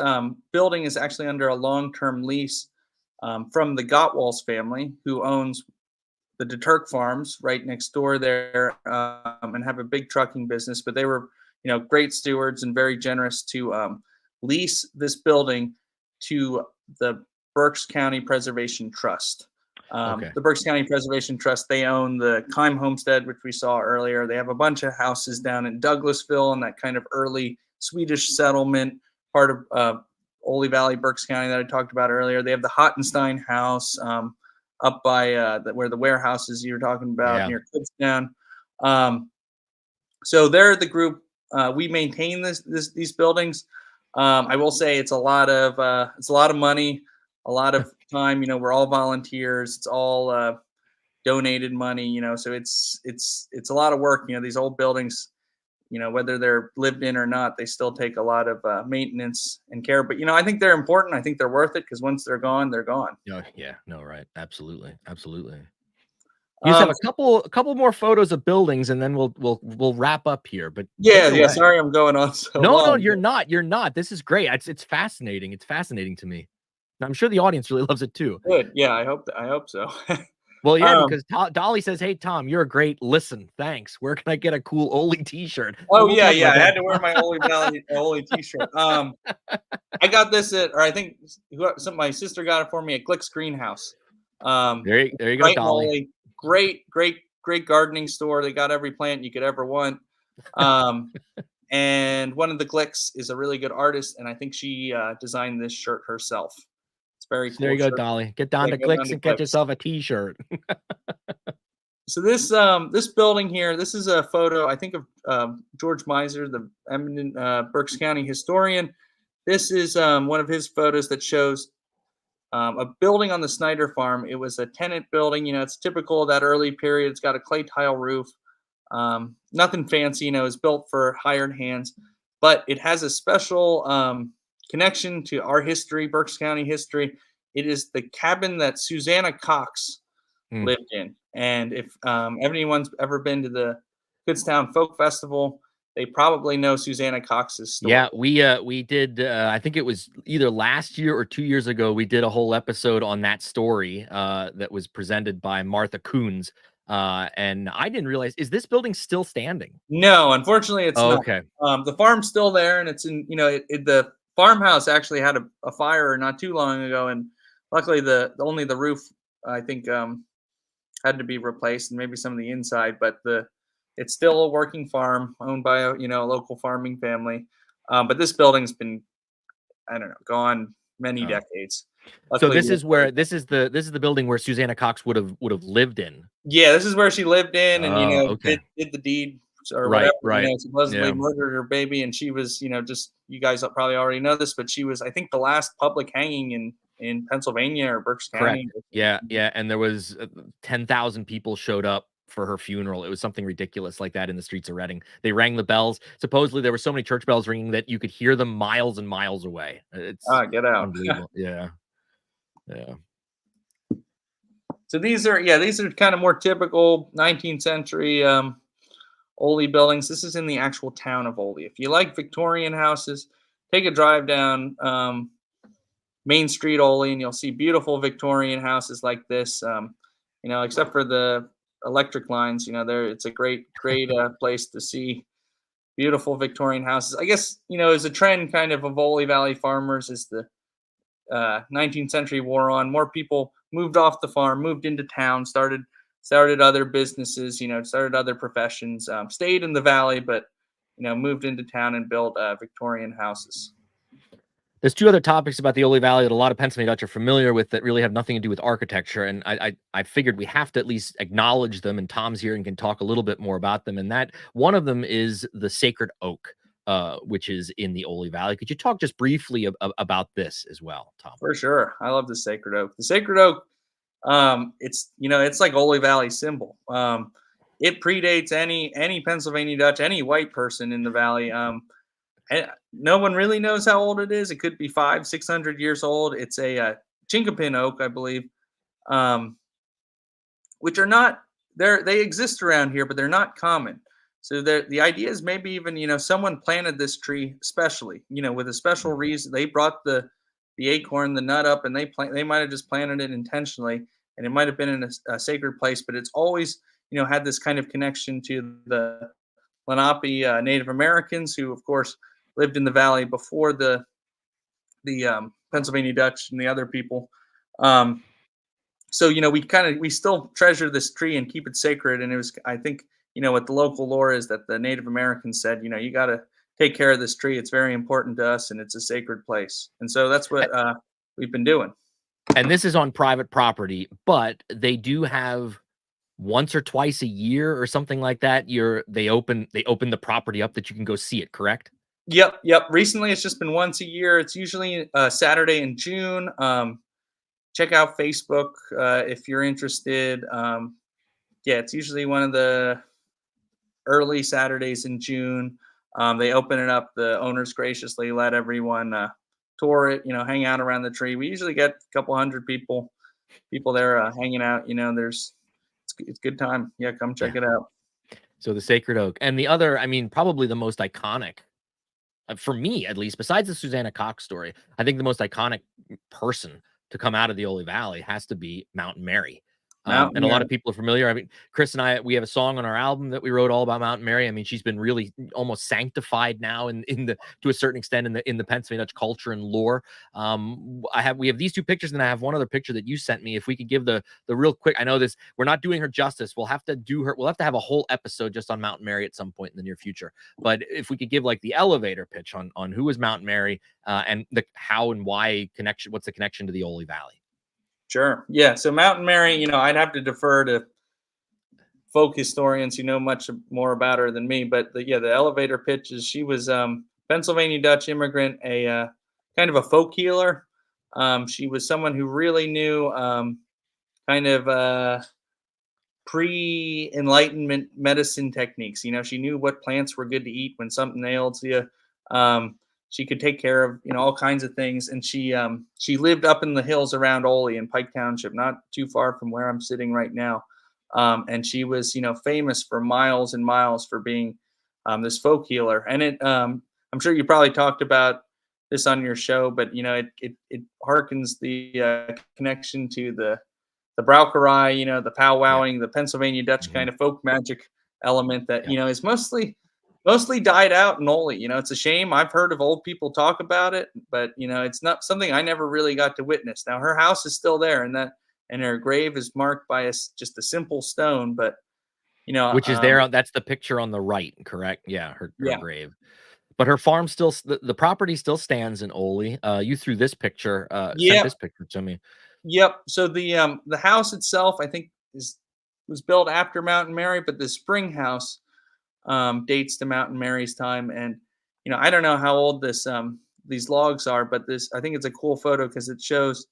building is actually under a long-term lease from the Gottwals family, who owns the Drucke farms right next door there, and have a big trucking business. But they were, great stewards and very generous to lease this building to the Berks County Preservation Trust. Okay. The Berks County Preservation Trust, they own the Keim Homestead, which we saw earlier. They have a bunch of houses down in Douglasville and that kind of early Swedish settlement part of Oley Valley, Berks County that I talked about earlier. They have the Hottenstein House up by where the warehouses you were talking about, near Kutztown. So they're the group. We maintain these buildings. I will say it's a lot of money, a lot of time. We're all volunteers. It's all donated money. So it's a lot of work. These old buildings, whether they're lived in or not, they still take a lot of maintenance and care. But I think they're important. I think they're worth it, because once they're gone, they're gone. Oh, yeah, no, right, absolutely. You just have a couple more photos of buildings, and then we'll wrap up here. But yeah. Sorry, I'm going on so long. No, you're not. You're not. This is great. It's fascinating. It's fascinating to me. And I'm sure the audience really loves it too. Good. Yeah, I hope so. Well, yeah, because Dolly says, "Hey, Tom, you're a great listen. Thanks. Where can I get a cool Oley T-shirt?" Oh, yeah. I had to wear my Oley Valley Oley T-shirt. I got this I think my sister got it for me at Glick's Greenhouse. There you go, Dolly. Great gardening store. They got every plant you could ever want. And one of the Glicks is a really good artist, and I think she designed this shirt herself. It's very cool. There you go, Dolly. Get down to Glicks and get yourself a T-shirt. So this building here, this is a photo, I think, of George Miser, the eminent Berks County historian. This is one of his photos that shows a building on the Snyder farm. It was a tenant building. It's typical of that early period. It's got a clay tile roof. Nothing fancy. It's built for hired hands, but it has a special connection to our history, Berks County history. It is the cabin that Susanna Cox lived in. And if anyone's ever been to the Kutztown Folk Festival, they probably know Susanna Cox's story. Yeah, we did. I think it was either last year or 2 years ago. We did a whole episode on that story that was presented by Martha Coons. And I didn't realize, is this building still standing? No, unfortunately, it's Oh, not. okay. The farm's still there, and it's in. The farmhouse actually had a fire not too long ago, and luckily only the roof, I think, had to be replaced, and maybe some of the inside. But it's still a working farm owned by a local farming family. But this building's been, I don't know, gone many decades. So Luckily, this is the building where Susanna Cox would have lived in. yeah, this is where she lived in, and Okay. did the deed or Right, whatever. right. Supposedly Yeah. murdered her baby, and she was, just, you guys probably already know this, but she was, I think, the last public hanging in Pennsylvania or Berks Correct. County. Yeah, yeah. And there was 10,000 people showed up for her funeral. It was something ridiculous like that in the streets of Reading. They rang the bells. Supposedly there were so many church bells ringing that you could hear them miles and miles away. It's Get out. unbelievable. Yeah. Yeah. So these are kind of more typical 19th century Oley buildings. This is in the actual town of Oley. If you like Victorian houses, take a drive down Main Street, Oley, and you'll see beautiful Victorian houses like this. Except for the electric lines, it's a great place to see beautiful Victorian houses. I guess, as a trend kind of Oley Valley farmers, as the 19th century wore on, more people moved off the farm, moved into town, started other businesses, started other professions, stayed in the valley, but moved into town and built Victorian houses. There's two other topics about the Oley Valley that a lot of Pennsylvania Dutch are familiar with that really have nothing to do with architecture, and I figured we have to at least acknowledge them, and Tom's here and can talk a little bit more about them, and that one of them is the sacred oak, which is in the Oley Valley. Could you talk just briefly about this as well, Tom? For sure. I love the sacred oak. The sacred oak, it's like Oley Valley symbol. It predates any Pennsylvania Dutch, any white person in the valley. No one really knows how old it is. It could be 500-600 years old. It's a chinkapin oak, I believe, which are not there. They exist around here, but they're not common. So the idea is maybe even someone planted this tree specially, with a special reason. They brought the acorn, the nut up, and they might have just planted it intentionally, and it might have been in a sacred place. But it's always had this kind of connection to the Lenape Native Americans, who of course lived in the valley before the Pennsylvania Dutch and the other people. So we still treasure this tree and keep it sacred. And it was, I think, what the local lore is that the Native Americans said, you got to take care of this tree. It's very important to us, and it's a sacred place. And so that's what we've been doing. And this is on private property, but they do have once or twice a year or something like that. They open the property up that you can go see it, correct? Yep. Recently, it's just been once a year. It's usually Saturday in June. Check out Facebook if you're interested. It's usually one of the early Saturdays in June. They open it up. The owners graciously let everyone tour it, hang out around the tree. We usually get a couple hundred people there hanging out. It's a good time. Yeah, come check it out. So the sacred oak. And the other, probably the most iconic, for me at least, besides the Susanna Cox story, I think the most iconic person to come out of the Oley Valley has to be Mountain Mary. And a lot of people are familiar. Chris and I, we have a song on our album that we wrote all about Mountain Mary. She's been really almost sanctified now to a certain extent in the Pennsylvania Dutch culture and lore. We have these two pictures, and I have one other picture that you sent me. If we could give the real quick, I know this, we're not doing her justice. We'll have to have a whole episode just on Mountain Mary at some point in the near future. But if we could give like the elevator pitch on who is Mountain Mary and the how and why connection, what's the connection to the Oley Valley? Sure. Yeah. So Mountain Mary, I'd have to defer to folk historians who know much more about her than me. But the elevator pitch is she was Pennsylvania Dutch immigrant, a kind of a folk healer. She was someone who really knew kind of pre-Enlightenment medicine techniques. She knew what plants were good to eat when something ailed you. She could take care of all kinds of things, and she lived up in the hills around Oley in Pike Township, not too far from where I'm sitting right now. And she was, famous for miles and miles for being this folk healer. And I'm sure you probably talked about this on your show, but it harkens the connection to the Blohbariyer, the Yeah. powwowing, the Pennsylvania Dutch Mhm. kind of folk magic element that Yeah. is mostly died out in Oley. It's a shame. I've heard of old people talk about it, but it's not something I never really got to witness. Now her house is still there, and her grave is marked by just a simple stone, but Which is there that's the picture on the right, correct? Yeah, her yeah, grave. But her farm still the property still stands in Oley. You threw this picture, sent yeah, this picture to me. yep. So the house itself, I think, was built after Mountain Mary, but the spring house dates to Mountain Mary's time. And I don't know how old these logs are, but I think it's a cool photo because it shows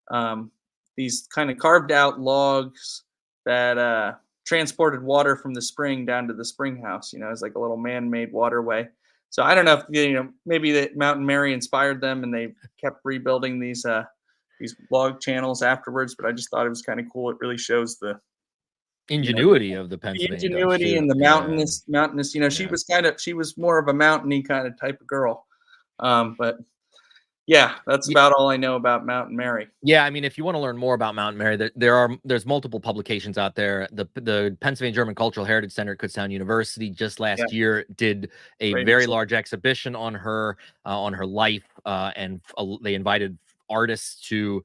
um, these kind of carved out logs that transported water from the spring down to the spring house. It's like a little man-made waterway. So I don't know if maybe that Mountain Mary inspired them and they kept rebuilding these log channels afterwards. But I just thought it was kind of cool. It really shows you know Ingenuity of the the Pennsylvania Dutch ingenuity and too. the Yeah, mountainous. yeah. She was more of a mountainy kind of type of girl. But yeah, that's Ye about all I know about Mountain Mary. Yeah, I mean, if you wanna learn more about Mountain Mary, there's multiple publications out there. The Pennsylvania German Cultural Heritage Center at Kutztown University just Yeah, last year did a great very example. large exhibition on her life, and they invited artists to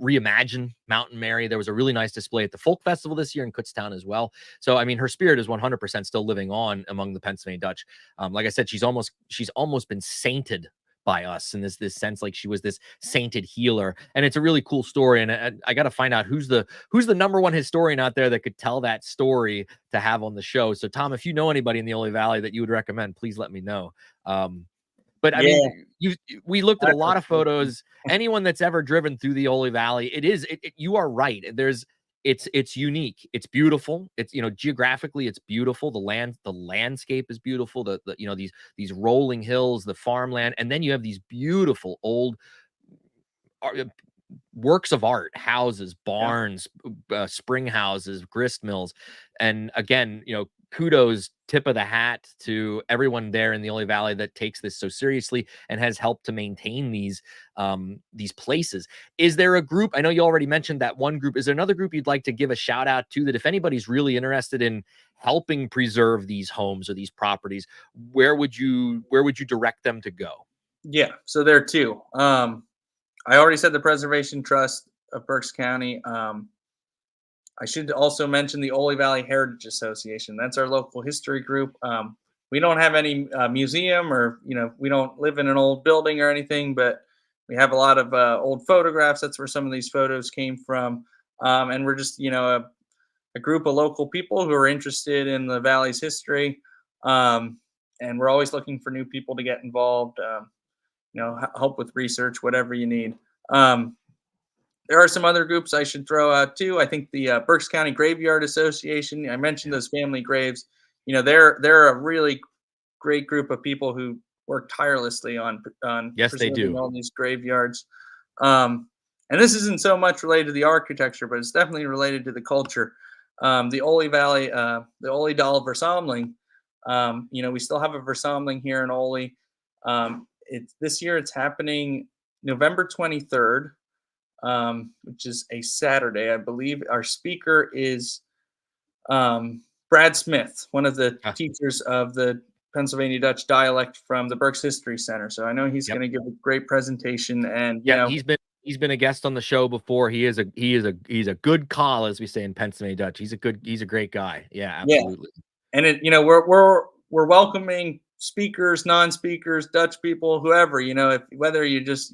reimagine Mountain Mary. There was a really nice display at the Folk Festival this year in Kutztown as well. So, I mean, her spirit is 100% still living on among the Pennsylvania Dutch. Like I said, she's almost been sainted by us in this sense, like she was this sainted healer, and it's a really cool story. And I got to find out who's the number one historian out there that could tell that story to have on the show. So Tom, if you know anybody in the Oley Valley that you would recommend, please let me know. But I Yeah, mean, we looked at a that's a lot of cool thing. photos. Anyone that's ever driven through the Oley Valley, you are right. It's unique. It's beautiful. It's geographically it's beautiful. The landscape is beautiful. These rolling hills, the farmland, and then you have these beautiful old works of art, houses, Yeah, barns, spring houses, grist mills. And again, kudos, tip of the hat to everyone there in the Oley Valley that takes this so seriously and has helped to maintain these places. Is there a group? I know you already mentioned that one group. Is there another group you'd like to give a shout out to, that if anybody's really interested in helping preserve these homes or these properties, where would you direct them to go? yeah. So there too. I already said the Preservation Trust of Berks County. I should also mention the Oley Valley Heritage Association. That's our local history group. We don't have any museum, or we don't live in an old building or anything, but we have a lot of old photographs. That's where some of these photos came from. And we're just a group of local people who are interested in the valley's history. And we're always looking for new people to get involved. Help with research, whatever you need. Um, there are some other groups I should throw out too. I think the Berks County Graveyard Association. I mentioned Yeah. those family graves. They're a really great group of people who work tirelessly on Yes, they preserving do. all these graveyards. Um, and this isn't so much related to the architecture, but it's definitely related to the culture. The Oley Valley, the Oley Doll Versamling. We still have a Versamling here in Oley. This year it's happening November 23rd, which is a Saturday, I believe. Our speaker is Brad Smith, one of the Ah, teachers of the Pennsylvania Dutch dialect from the Berks History Center. So I know he's yep. going to give a great presentation, and Yeah, he's been a guest on the show before. He's a good call, as we say in Pennsylvania Dutch. He's a great guy. Yeah, yeah, absolutely. and we're welcoming speakers, non-speakers, Dutch people, whoever. If whether you just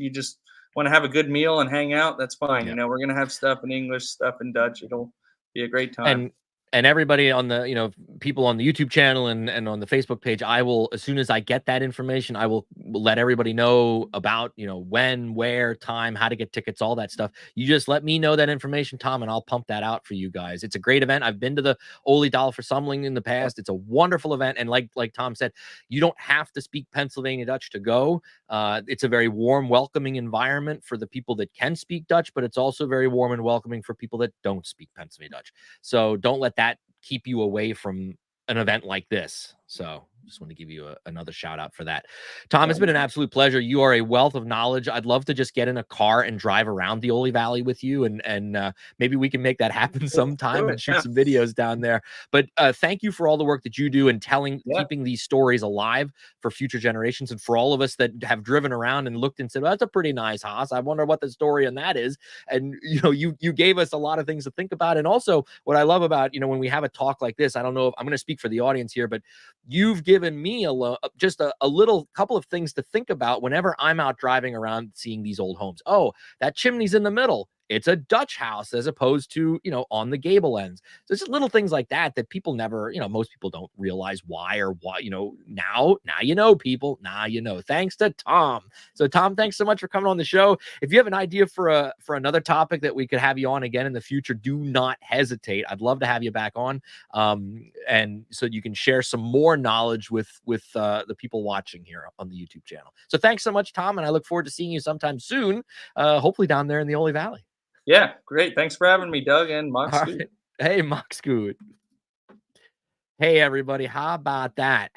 want to have a good meal and hang out, that's fine. Yeah. We're going to have stuff in English, stuff in Dutch. It'll be a great time. And everybody on the people on the YouTube channel and on the Facebook page, I will, as soon as I get that information, I will let everybody know about, you know, when, where, time, how to get tickets, all that stuff. You just let me know that information, Tom, and I'll pump that out for you guys. It's a great event. I've been to the Oley Valley in the past. It's a wonderful event. And like Tom said, you don't have to speak Pennsylvania Dutch to go. It's a very warm, welcoming environment for the people that can speak Dutch, but it's also very warm and welcoming for people that don't speak Pennsylvania Dutch. So don't let that keep you away from an event like this. So just want to give you another shout out for that. Tom, it's been an absolute pleasure. You are a wealth of knowledge. I'd love to just get in a car and drive around the Oley Valley with you, and maybe we can make that happen sometime and shoot some videos down there. But thank you for all the work that you do in keeping these stories alive for future generations, and for all of us that have driven around and looked and said, well, that's a pretty nice house. I wonder what the story on that is. And you gave us a lot of things to think about. And also what I love about, when we have a talk like this, I don't know if I'm going to speak for the audience here, but you've given me just a little couple of things to think about whenever I'm out driving around seeing these old homes. Oh, that chimney's in the middle. It's a Dutch house as opposed to, on the gable ends. So it's just little things like that people never, most people don't realize why or what, now people, thanks to Tom. So Tom, thanks so much for coming on the show. If you have an idea for another topic that we could have you on again in the future, do not hesitate. I'd love to have you back on. And so you can share some more knowledge with the people watching here on the YouTube channel. So thanks so much, Tom. And I look forward to seeing you sometime soon, hopefully down there in the Oley Valley. Yeah, great. Thanks for having me, Doug and Mox. Right. Hey, Mox Good. Hey, everybody. How about that?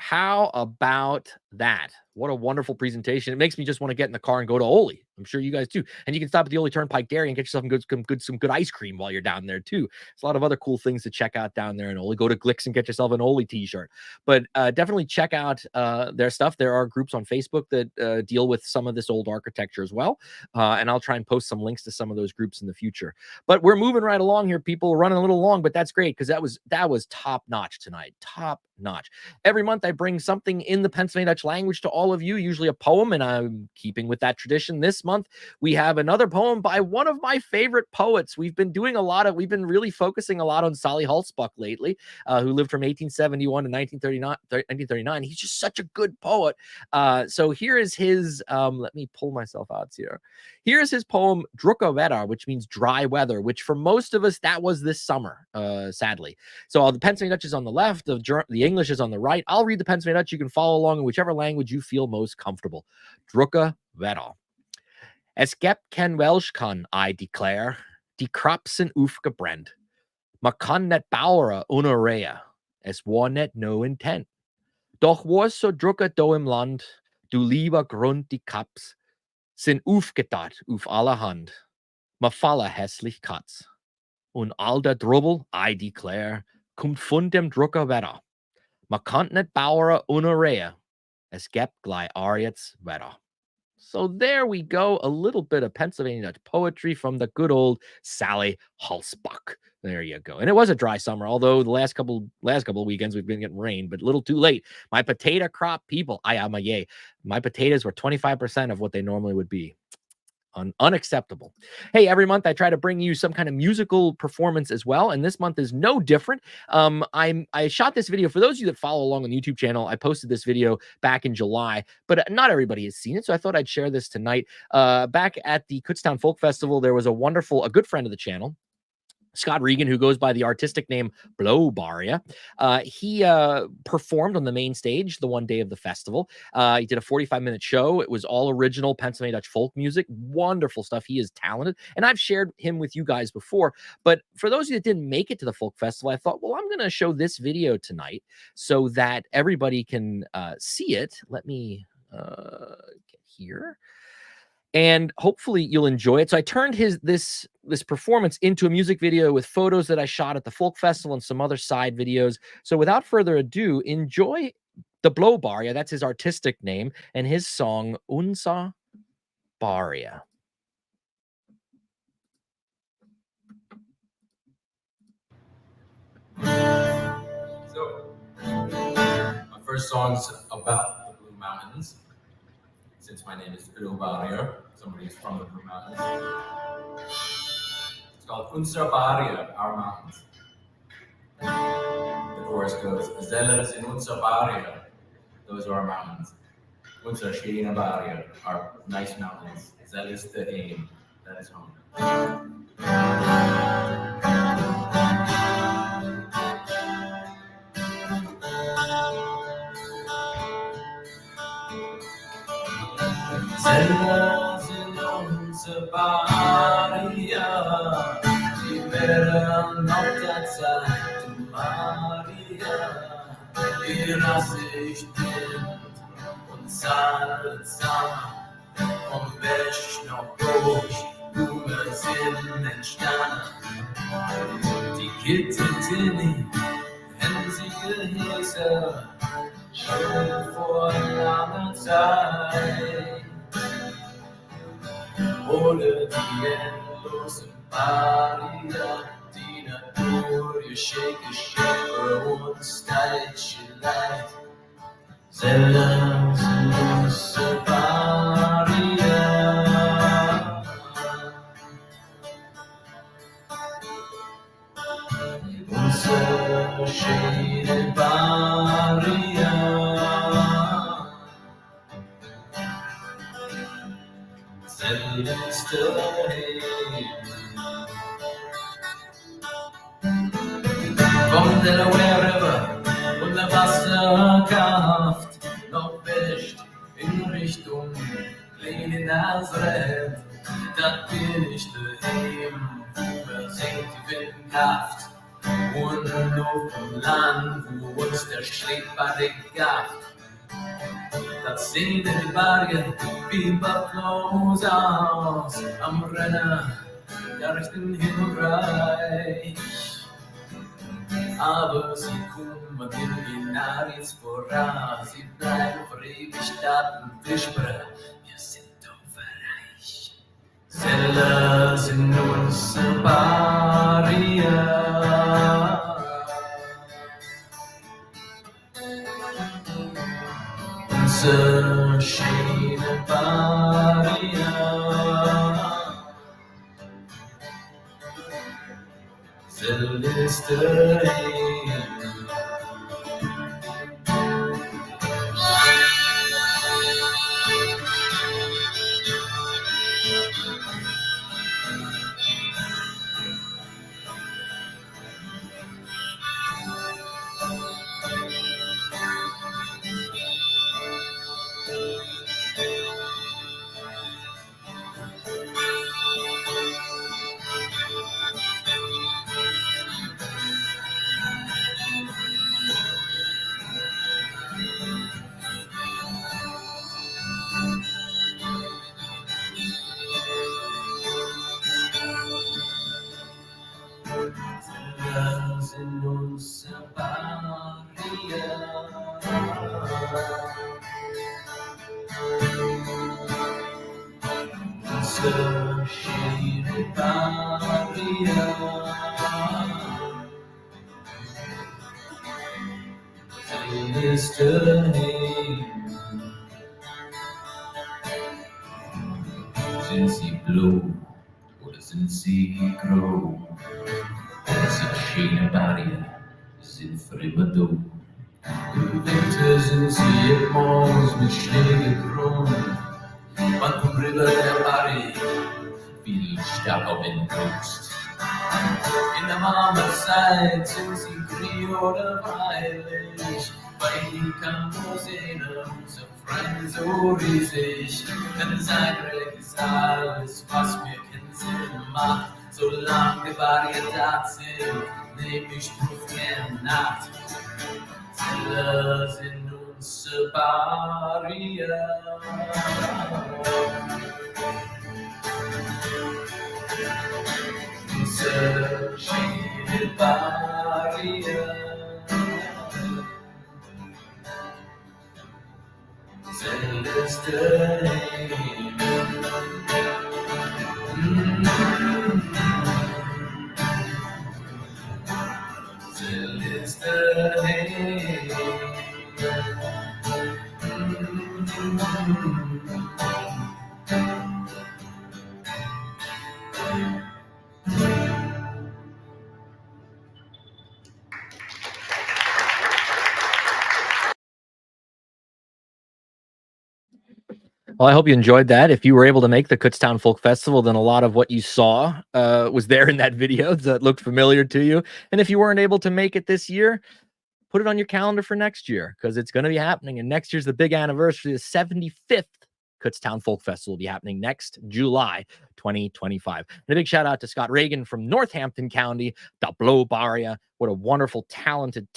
What a wonderful presentation. It makes me just want to get in the car and go to Oley. I'm sure you guys too. And you can stop at the Oley Turnpike Dairy and get yourself some good ice cream while you're down there too. There's a lot of other cool things to check out down there in Oley. Go to Glicks and get yourself an Oley t-shirt. But definitely check out their stuff. There are groups on Facebook that deal with some of this old architecture as well. And I'll try and post some links to some of those groups in the future. But we're moving right along here, people. We're running a little long, but that's great because that was top notch tonight. Top notch. Every month I bring something in the Pennsylvania Dutch language to all of you, usually a poem, and I'm keeping with that tradition. This month we have another poem by one of my favorite poets. We've been really focusing a lot on Salli Holsbuck lately, who lived from 1871 to 1939. He's just such a good poet. So here is his, let me pull myself out here. Here's his poem, Drucke Wedder, which means dry weather, which for most of us, that was this summer, sadly. So the Pennsylvania Dutch is on the left, the English is on the right. I'll read the Pennsylvania Dutch. You can follow along in whichever language you feel most comfortable. Drucke Wedder. Es gibt kein Welsh kan, I declare, die krapsen aufgebrennt. Ma kan net bouweren unorea, es war net no intent. Doch was so drukke do im land, du lieber Grund die Kaps, sind aufgedat auf alle Hand, ma falle hässlich Katz. Und all der Drubbel, I declare, kommt von dem Drucke Wedder. Ma kan net bouweren unorea, es gibt gleich Ariets Wedder. So there we go. A little bit of Pennsylvania Dutch poetry from the good old Salli Holsbuck. There you go. And it was a dry summer, although the last couple of weekends we've been getting rain, but a little too late. My potato crop, people, my potatoes were 25% of what they normally would be. Unacceptable. Hey, every month I try to bring you some kind of musical performance as well, and this month is no different. I shot this video for those of you that follow along on the YouTube channel. I posted this video back in July, but not everybody has seen it, so I thought I'd share this tonight. Back at the Kutztown Folk Festival, there was a good friend of the channel, Scott Regan, who goes by the artistic name Blohbariyer. He performed on the main stage the one day of the festival. He did a 45-minute show. It was all original Pennsylvania Dutch folk music. Wonderful stuff. He is talented. And I've shared him with you guys before. But for those of you that didn't make it to the folk festival, I thought, well, I'm going to show this video tonight so that everybody can see it. Let me get here. And hopefully you'll enjoy it. So I turned this performance into a music video with photos that I shot at the folk festival and some other side videos. So without further ado, enjoy the Blohbariyer, that's his artistic name, and his song Unser Bariyer. So my first song's about the Blue Mountains. Since my name is Blohbariyer, somebody who's from the Blue Mountains. It's called Unser Bariyer, Our Mountains. The chorus goes, Zellers in Unser Bariyer. Those are our mountains. Unser Bariyer, our nice mountains. Zell is the aim. That is home. Zellers in Unser Bariyer, die werden auf der Zeit Maria, ihrer Sicht blind und salzam, und wäsch noch durch, Blumen sind entstanden. Die Kittel-Tilly, hätten sie gehießen, schon vor langer Zeit. Ohne die endlosen Bariyer, die Natur, ihr Geschöpfe und Steiche Leid. Zellers in Unser Bariyer. Unser schöne Bariyer. Zell ist der vom Delaware River und der Wasserkraft noch wäscht in Richtung kleine Nazareth. Da bin ich daheim, versenkt die Windkraft. Und auf dem Land, wo uns der Schleppbade gaft. Das sehen die Berge wie Buffaloes aus, am Renner, ja Richtung Himmelreich. Aber sie kommen in die Naris voran, sie bleiben für ewig da und Fischbrei, wir sind doch reich. Zellers in Unser Bariyer. Unser schöne Bariyer. Zell ist der Himmel. Zellers in Unser Bariyer. Unser schöne Bariyer. Zell ist der Himmel. Sind sie blau oder sind sie grau? Unser schöne Bariyer sind für immer da. Im Winter sind sie morgens mit Schnee gekrönt. Man vom River der Bariyer viel stärker Wind blust. In der warmen Zeit sind sie grün oder weilig, weil die kann nur sehen, so frei, so riesig. Denn sein Reich ist alles, was mir keinen Sinn macht. Solange die Bariyer da sind, nehm ich bloß keine Nacht. Zellers in Unser Bariyer. Unser schöne Bariyer. Zell ist der Himmel. Zell ist der Himmel. Well, I hope you enjoyed that. If you were able to make the Kutztown Folk Festival, then a lot of what you saw was there in that video that looked familiar to you. And if you weren't able to make it this year, put it on your calendar for next year, because it's going to be happening. And next year's the big anniversary. The 75th Kutztown Folk Festival will be happening next July 2025. And a big shout out to Scott Reagan from Northampton County, the Blohbariyer. What a wonderful, talented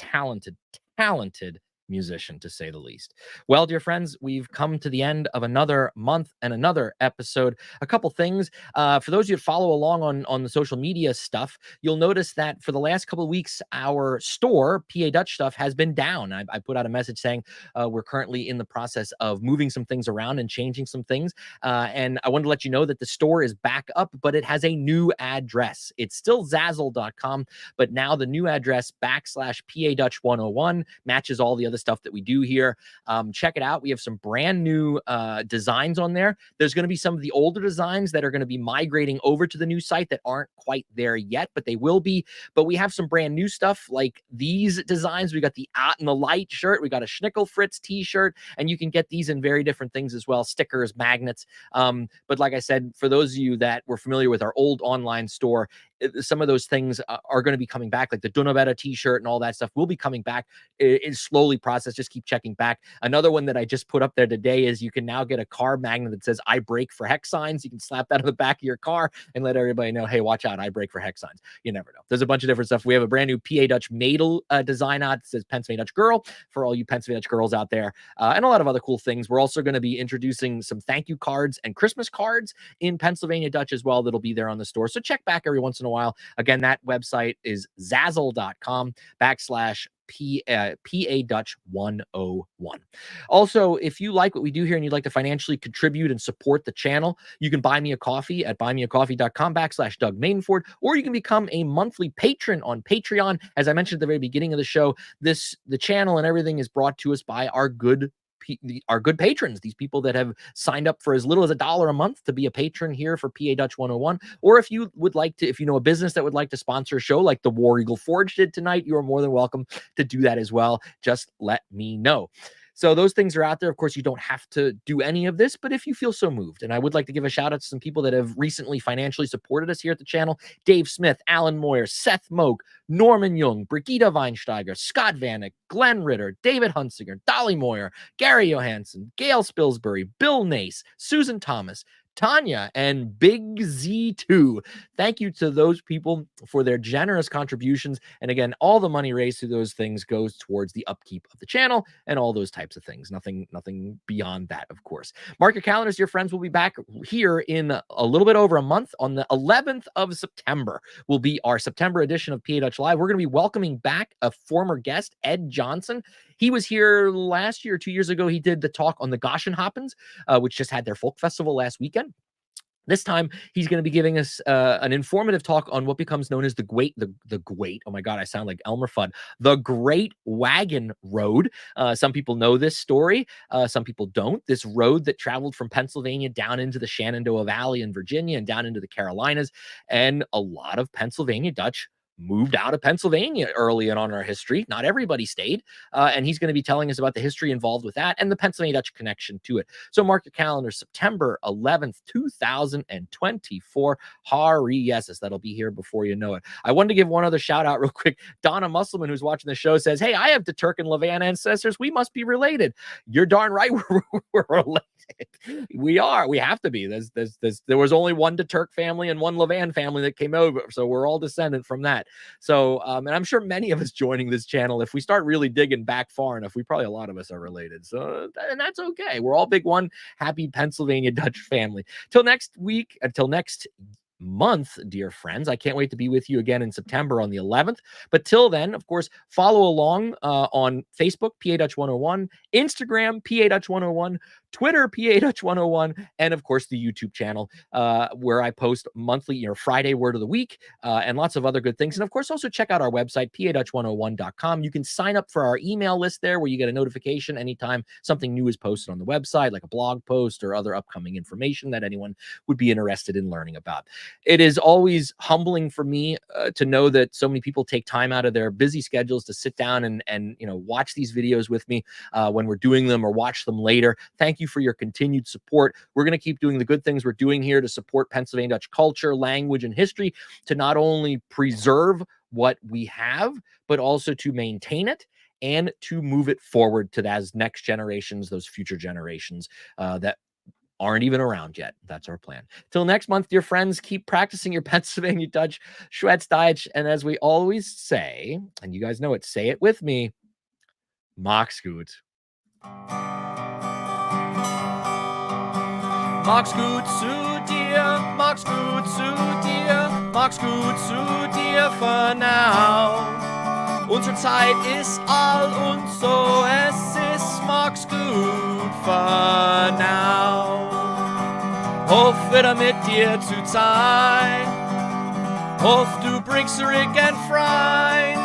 musician, to say the least. Well, dear friends, we've come to the end of another month and another episode. A couple things. For those of you that follow along on the social media stuff, you'll notice that for the last couple of weeks, our store, PA Dutch Stuff, has been down. I put out a message saying we're currently in the process of moving some things around and changing some things. And I wanted to let you know that the store is back up, but it has a new address. It's still Zazzle.com, but now the new address /PA Dutch 101 matches all the other stuff that we do here. Check it out. We have some brand new designs on there. There's going to be some of the older designs that are going to be migrating over to the new site that aren't quite there yet, but they will be. But we have some brand new stuff like these designs. We got the Out in the Light shirt. We got a Schnickel Fritz t-shirt, and you can get these in very different things as well, stickers, magnets. But like I said, for those of you that were familiar with our old online store, some of those things are going to be coming back, like the Dunabetta t-shirt and all that stuff will be coming back. It's slowly processed. Just keep checking back. Another one that I just put up there today is you can now get a car magnet that says I brake for hex signs. You can slap that on the back of your car and let everybody know, hey, watch out, I brake for hex signs. You never know. There's a bunch of different stuff. We have a brand new PA Dutch Madel design out that says Pennsylvania Dutch Girl for all you Pennsylvania Dutch girls out there, and a lot of other cool things. We're also going to be introducing some thank you cards and Christmas cards in Pennsylvania Dutch as well that'll be there on the store. So check back every once in a while. Again, that website is Zazzle.com /PA Dutch 101. Also, if you like what we do here and you'd like to financially contribute and support the channel, you can buy me a coffee at buymeacoffee.com /Doug Maidenford, or you can become a monthly patron on Patreon. As I mentioned at the very beginning of the show, the channel and everything is brought to us by our good patrons, these people that have signed up for as little as $1 a month to be a patron here for PA Dutch 101. Or if you would like to, if you know a business that would like to sponsor a show like the War Eagle Forge did tonight, you are more than welcome to do that as well. Just let me know. So those things are out there. Of course, you don't have to do any of this, but if you feel so moved, and I would like to give a shout out to some people that have recently financially supported us here at the channel: Dave Smith, Alan Moyer, Seth Moak, Norman Jung, Brigitte Weinsteiger, Scott Vanek, Glenn Ritter, David Hunsinger, Dolly Moyer, Gary Johansson, Gail Spilsbury, Bill Nace, Susan Thomas, Tanya, and Big Z2. Thank you to those people for their generous contributions. And again, all the money raised through those things goes towards the upkeep of the channel and all those types of things. Nothing beyond that, of course. Mark your calendars, dear friends. We'll be back here in a little bit over a month. On the 11th of September will be our September edition of PA Dutch Live. We're going to be welcoming back a former guest, Ed Johnson. He was here last year, 2 years ago. He did the talk on the Goshenhoppens, which just had their folk festival last weekend. This time, he's going to be giving us an informative talk on what becomes known as the Great, oh my God, I sound like Elmer Fudd, the Great Wagon Road. Some people know this story. Some people don't. This road that traveled from Pennsylvania down into the Shenandoah Valley in Virginia and down into the Carolinas. And a lot of Pennsylvania Dutch moved out of Pennsylvania early on in our history. Not everybody stayed. And he's going to be telling us about the history involved with that and the Pennsylvania Dutch connection to it. So mark your calendar, September 11th, 2024. Hari yeses, that'll be here before you know it. I wanted to give one other shout out real quick. Donna Musselman, who's watching the show, says, hey, I have the Turk and Levan ancestors. We must be related. You're darn right we're related. We are. We have to be. There was only one DeTurk family and one Levan family that came over. So we're all descendant from that. So, and I'm sure many of us joining this channel, if we start really digging back far enough, a lot of us are related. So, and that's okay. We're all big one happy Pennsylvania Dutch family. Till next week, until next month, dear friends, I can't wait to be with you again in September on the 11th. But till then, of course, follow along on Facebook, PA Dutch 101, Instagram, PA Dutch 101, Twitter, PA Dutch 101, and of course the YouTube channel where I post monthly, Friday word of the week and lots of other good things. And of course, also check out our website, padutch101.com. You can sign up for our email list there where you get a notification anytime something new is posted on the website, like a blog post or other upcoming information that anyone would be interested in learning about. It is always humbling for me to know that so many people take time out of their busy schedules to sit down and watch these videos with me when we're doing them or watch them later. Thank thank you for your continued support. We're going to keep doing the good things we're doing here to support Pennsylvania Dutch culture, language, and history, to not only preserve what we have, but also to maintain it and to move it forward to those next generations, those future generations that aren't even around yet. That's our plan. Till next month, dear friends, keep practicing your Pennsylvania Dutch Schwetzdeutsch. And as we always say, and you guys know it, say it with me, Mach's gut. Mach's gut zu dir, mach's gut zu dir, mach's gut zu dir for now. Unsere Zeit ist all und so es ist, mach's gut for now. Hoff wieder mit dir zu sein, hoff du bringst zurück ein Freund.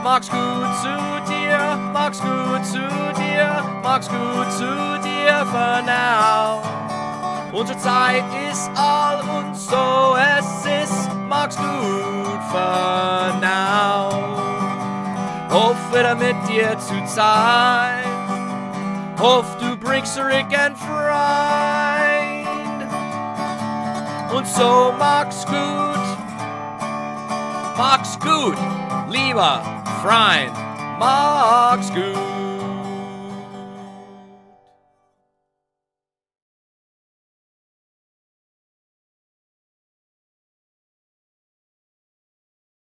Mach's gut zu dir, mach's gut zu dir, mach's gut zu dir for now. Unsere Zeit ist all und so es ist, mach's gut for now. Hoff wieder mit dir zu sein, hoff du bringst zurück ein Freund. Und so mach's gut, lieber Freund, mach's gut.